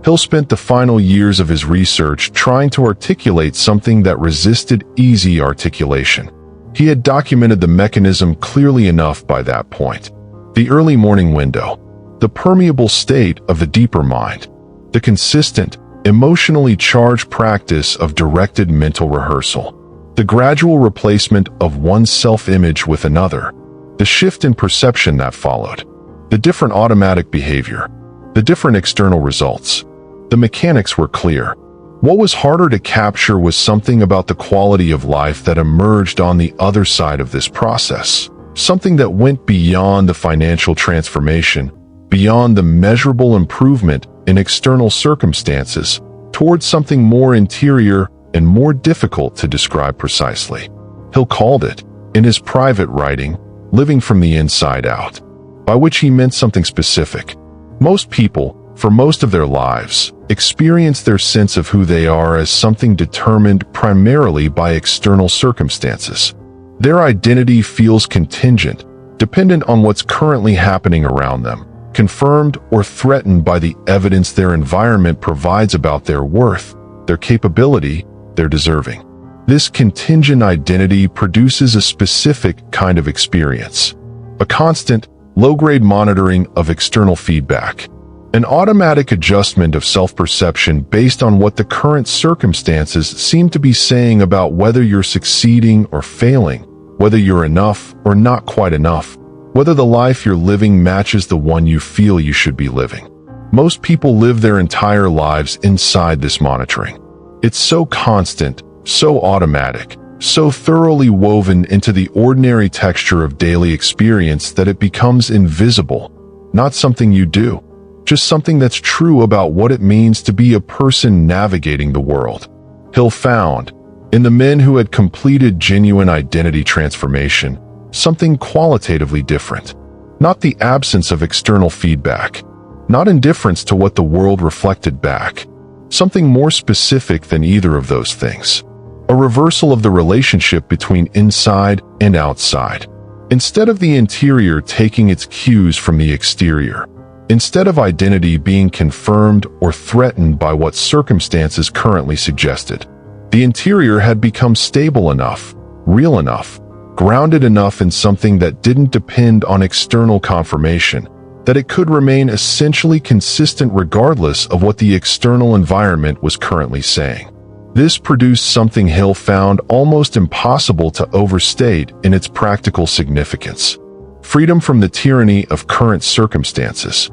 Hill spent the final years of his research trying to articulate something that resisted easy articulation. He had documented the mechanism clearly enough by that point. The early morning window, the permeable state of the deeper mind, the consistent, emotionally charged practice of directed mental rehearsal, the gradual replacement of one's self-image with another, the shift in perception that followed, the different automatic behavior, the different external results. The mechanics were clear. What was harder to capture was something about the quality of life that emerged on the other side of this process, something that went beyond the financial transformation, beyond the measurable improvement in external circumstances, towards something more interior and more difficult to describe precisely. Hill called it, in his private writing, living from the inside out, by which he meant something specific. Most people, for most of their lives, experience their sense of who they are as something determined primarily by external circumstances. Their identity feels contingent, dependent on what's currently happening around them, confirmed or threatened by the evidence their environment provides about their worth, their capability, their deserving. This contingent identity produces a specific kind of experience, a constant, low-grade monitoring of external feedback, an automatic adjustment of self-perception based on what the current circumstances seem to be saying about whether you're succeeding or failing, whether you're enough or not quite enough, whether the life you're living matches the one you feel you should be living. Most people live their entire lives inside this monitoring. It's so constant, so automatic, so thoroughly woven into the ordinary texture of daily experience that it becomes invisible, not something you do, just something that's true about what it means to be a person navigating the world. Hill found, in the men who had completed genuine identity transformation, something qualitatively different. Not the absence of external feedback, not indifference to what the world reflected back. Something more specific than either of those things. A reversal of the relationship between inside and outside. Instead of the interior taking its cues from the exterior, instead of identity being confirmed or threatened by what circumstances currently suggested, the interior had become stable enough, real enough, grounded enough in something that didn't depend on external confirmation, that it could remain essentially consistent regardless of what the external environment was currently saying. This produced something Hill found almost impossible to overstate in its practical significance. Freedom from the tyranny of current circumstances.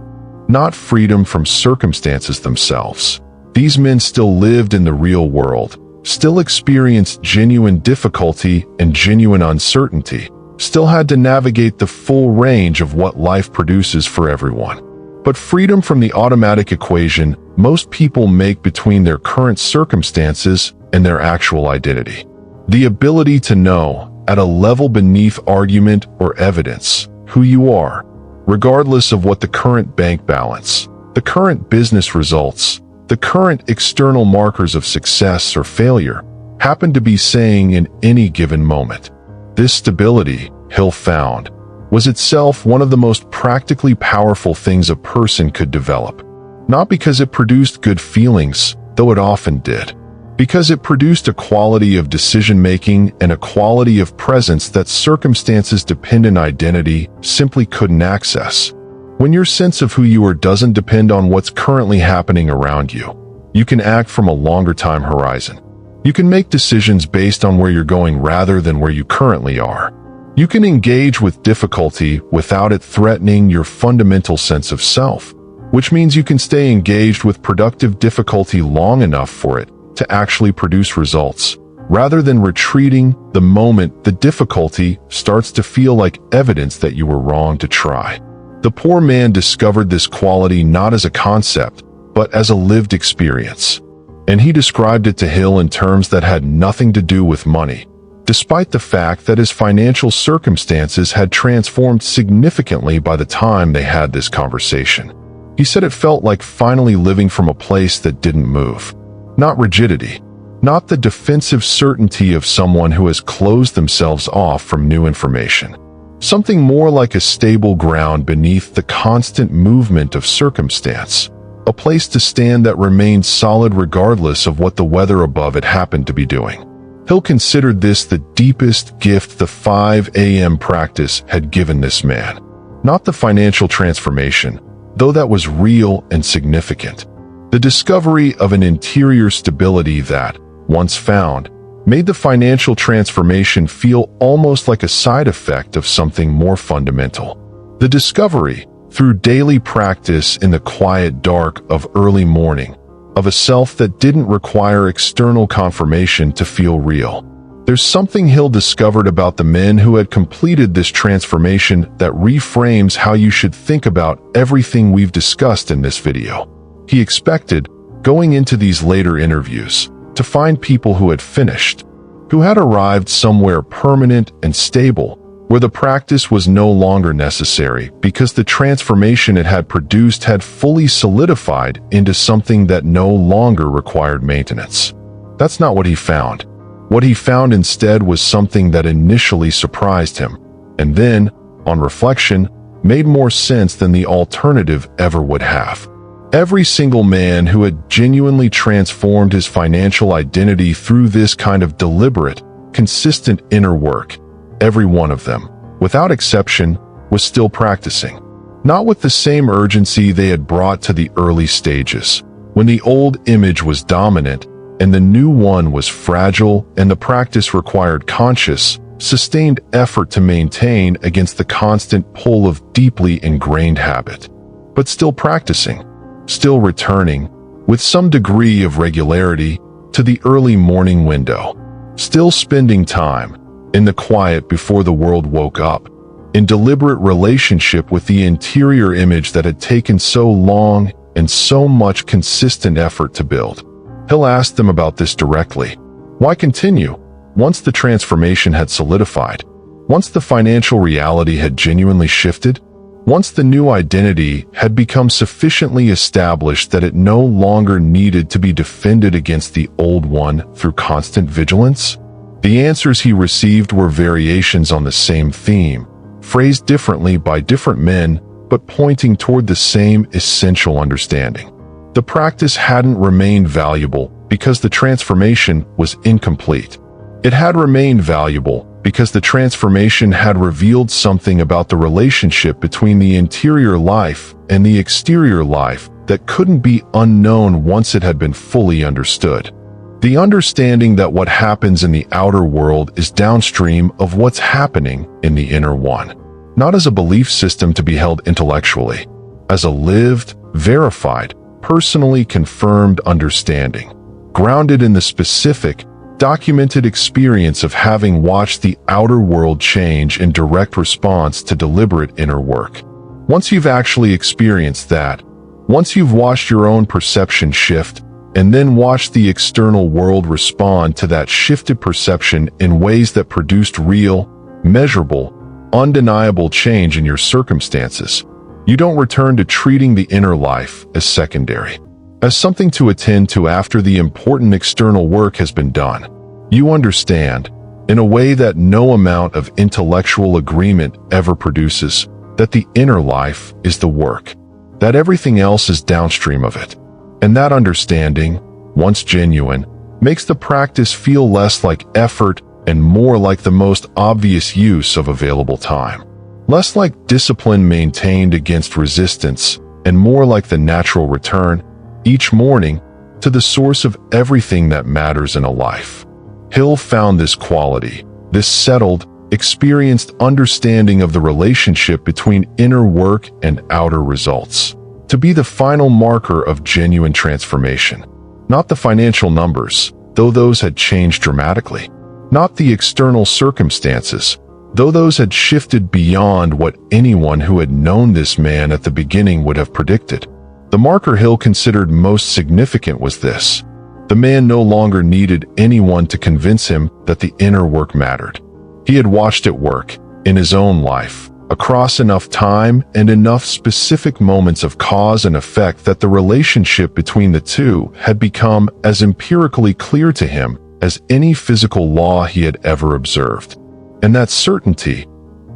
Not freedom from circumstances themselves. These men still lived in the real world, still experienced genuine difficulty and genuine uncertainty, still had to navigate the full range of what life produces for everyone. But freedom from the automatic equation most people make between their current circumstances and their actual identity. The ability to know, at a level beneath argument or evidence, who you are, regardless of what the current bank balance, the current business results, the current external markers of success or failure happen to be saying in any given moment. This stability, Hill found, was itself one of the most practically powerful things a person could develop. Not because it produced good feelings, though it often did. Because it produced a quality of decision-making and a quality of presence that circumstances-dependent identity simply couldn't access. When your sense of who you are doesn't depend on what's currently happening around you, you can act from a longer time horizon. You can make decisions based on where you're going rather than where you currently are. You can engage with difficulty without it threatening your fundamental sense of self, which means you can stay engaged with productive difficulty long enough for it to actually produce results, rather than retreating the moment the difficulty starts to feel like evidence that you were wrong to try. The poor man discovered this quality not as a concept, but as a lived experience. And he described it to Hill in terms that had nothing to do with money, despite the fact that his financial circumstances had transformed significantly by the time they had this conversation. He said it felt like finally living from a place that didn't move. Not rigidity, not the defensive certainty of someone who has closed themselves off from new information. Something more like a stable ground beneath the constant movement of circumstance. a place to stand that remained solid regardless of what the weather above it happened to be doing. Hill considered this the deepest gift the 5 a.m. practice had given this man. Not the financial transformation, though that was real and significant. The discovery of an interior stability that, once found, made the financial transformation feel almost like a side effect of something more fundamental. The discovery, through daily practice in the quiet dark of early morning, of a self that didn't require external confirmation to feel real. There's something Hill discovered about the men who had completed this transformation that reframes how you should think about everything we've discussed in this video. He expected, going into these later interviews, to find people who had finished, who had arrived somewhere permanent and stable, where the practice was no longer necessary because the transformation it had produced had fully solidified into something that no longer required maintenance. That's not what he found. What he found instead was something that initially surprised him, and then, on reflection, made more sense than the alternative ever would have. Every single man who had genuinely transformed his financial identity through this kind of deliberate, consistent inner work, every one of them, without exception, was still practicing. Not with the same urgency they had brought to the early stages, when the old image was dominant and the new one was fragile and the practice required conscious, sustained effort to maintain against the constant pull of deeply ingrained habit. But still practicing, still returning, with some degree of regularity, to the early morning window, still spending time, in the quiet before the world woke up, in deliberate relationship with the interior image that had taken so long and so much consistent effort to build. Hill asked them about this directly. Why continue, once the transformation had solidified? Once the financial reality had genuinely shifted? Once the new identity had become sufficiently established that it no longer needed to be defended against the old one through constant vigilance? The answers he received were variations on the same theme, phrased differently by different men, but pointing toward the same essential understanding. The practice hadn't remained valuable because the transformation was incomplete. It had remained valuable because the transformation had revealed something about the relationship between the interior life and the exterior life that couldn't be unknown once it had been fully understood. The understanding that what happens in the outer world is downstream of what's happening in the inner one, not as a belief system to be held intellectually, as a lived, verified, personally confirmed understanding, grounded in the specific, documented experience of having watched the outer world change in direct response to deliberate inner work. Once you've actually experienced that, once you've watched your own perception shift, and then watched the external world respond to that shifted perception in ways that produced real, measurable, undeniable change in your circumstances, you don't return to treating the inner life as secondary, as something to attend to after the important external work has been done. You understand, in a way that no amount of intellectual agreement ever produces, that the inner life is the work, that everything else is downstream of it. And that understanding, once genuine, makes the practice feel less like effort and more like the most obvious use of available time. Less like discipline maintained against resistance, and more like the natural return, each morning, to the source of everything that matters in a life. Hill found this quality, this settled, experienced understanding of the relationship between inner work and outer results, to be the final marker of genuine transformation. Not the financial numbers, though those had changed dramatically. Not the external circumstances, though those had shifted beyond what anyone who had known this man at the beginning would have predicted. The marker Hill considered most significant was this: the man no longer needed anyone to convince him that the inner work mattered. He had watched it work, in his own life, across enough time and enough specific moments of cause and effect that the relationship between the two had become as empirically clear to him as any physical law he had ever observed. And that certainty,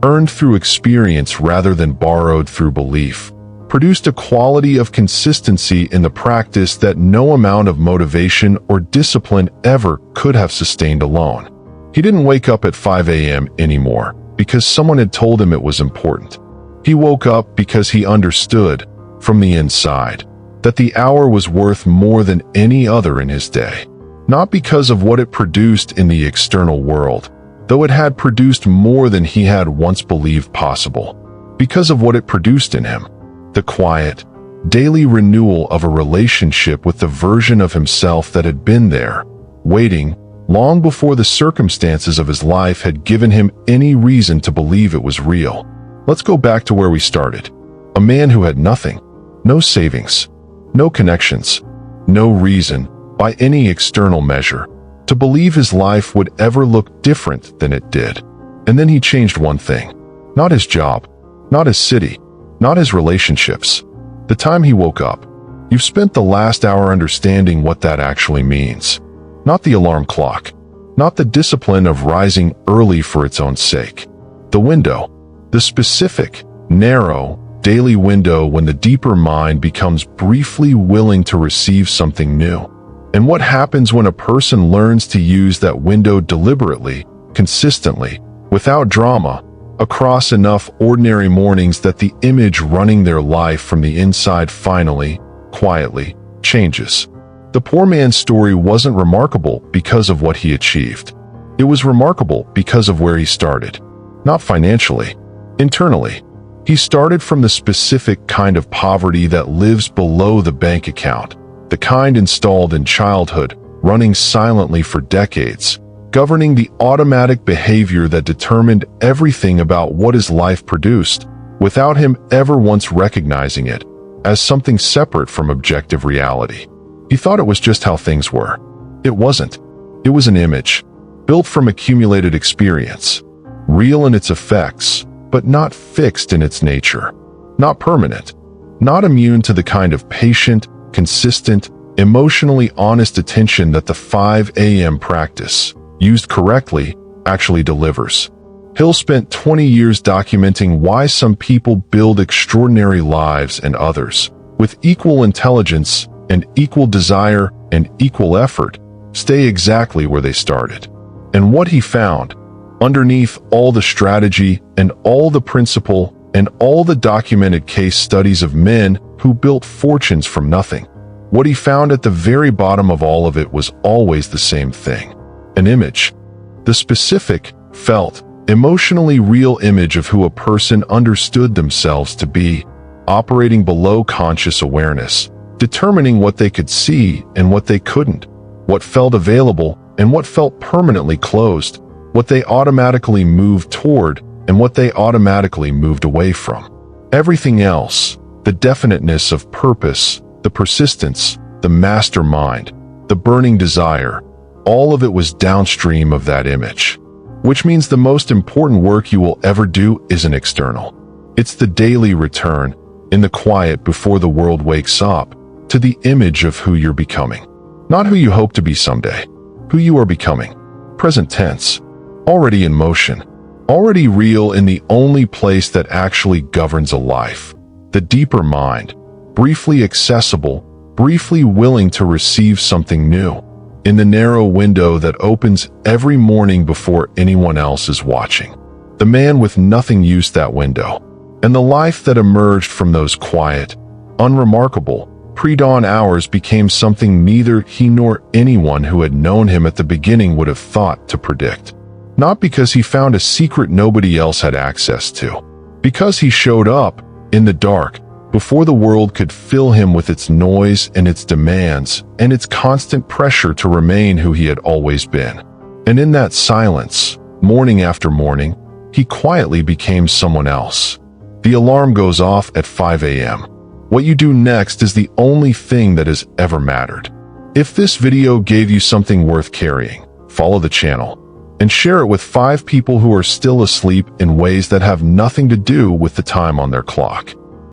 earned through experience rather than borrowed through belief, produced a quality of consistency in the practice that no amount of motivation or discipline ever could have sustained alone. He didn't wake up at 5 a.m. anymore because someone had told him it was important. He woke up because he understood, from the inside, that the hour was worth more than any other in his day. Not because of what it produced in the external world, though it had produced more than he had once believed possible. Because of what it produced in him, the quiet, daily renewal of a relationship with the version of himself that had been there, waiting, long before the circumstances of his life had given him any reason to believe it was real. Let's go back to where we started. A man who had nothing, no savings, no connections, no reason, by any external measure, to believe his life would ever look different than it did. And then he changed one thing. Not his job, not his city, not his relationships. The time he woke up. You've spent the last hour understanding what that actually means. Not the alarm clock, not the discipline of rising early for its own sake. The window, the specific, narrow, daily window when the deeper mind becomes briefly willing to receive something new. And what happens when a person learns to use that window deliberately, consistently, without drama, across enough ordinary mornings that the image running their life from the inside finally, quietly, changes. The poor man's story wasn't remarkable because of what he achieved. It was remarkable because of where he started. Not financially, internally. He started from the specific kind of poverty that lives below the bank account, the kind installed in childhood, running silently for decades, governing the automatic behavior that determined everything about what his life produced, without him ever once recognizing it as something separate from objective reality. He thought it was just how things were. It wasn't. It was an image, built from accumulated experience, real in its effects, but not fixed in its nature, not permanent, not immune to the kind of patient, consistent, emotionally honest attention that the 5 a.m. practice, used correctly, actually delivers. Hill spent 20 years documenting why some people build extraordinary lives and others, with equal intelligence and equal desire and equal effort, stay exactly where they started. And what he found, underneath all the strategy and all the principle and all the documented case studies of men who built fortunes from nothing, what he found at the very bottom of all of it was always the same thing. An image. The specific, felt, emotionally real image of who a person understood themselves to be, operating below conscious awareness, determining what they could see and what they couldn't, what felt available and what felt permanently closed, what they automatically moved toward and what they automatically moved away from. Everything else, the definiteness of purpose, the persistence, the mastermind, the burning desire, all of it was downstream of that image. Which means the most important work you will ever do isn't external. It's the daily return, in the quiet before the world wakes up, to the image of who you're becoming. Not who you hope to be someday, who you are becoming. Present tense, already in motion, already real in the only place that actually governs a life. The deeper mind, briefly accessible, briefly willing to receive something new, in the narrow window that opens every morning before anyone else is watching. The man with nothing used that window, and the life that emerged from those quiet, unremarkable, pre-dawn hours became something neither he nor anyone who had known him at the beginning would have thought to predict. Not because he found a secret nobody else had access to. Because he showed up, in the dark, before the world could fill him with its noise and its demands and its constant pressure to remain who he had always been. And in that silence, morning after morning, he quietly became someone else. The alarm goes off at 5 a.m. What you do next is the only thing that has ever mattered. If this video gave you something worth carrying, follow the channel and share it with 5 people who are still asleep in ways that have nothing to do with the time on their clock.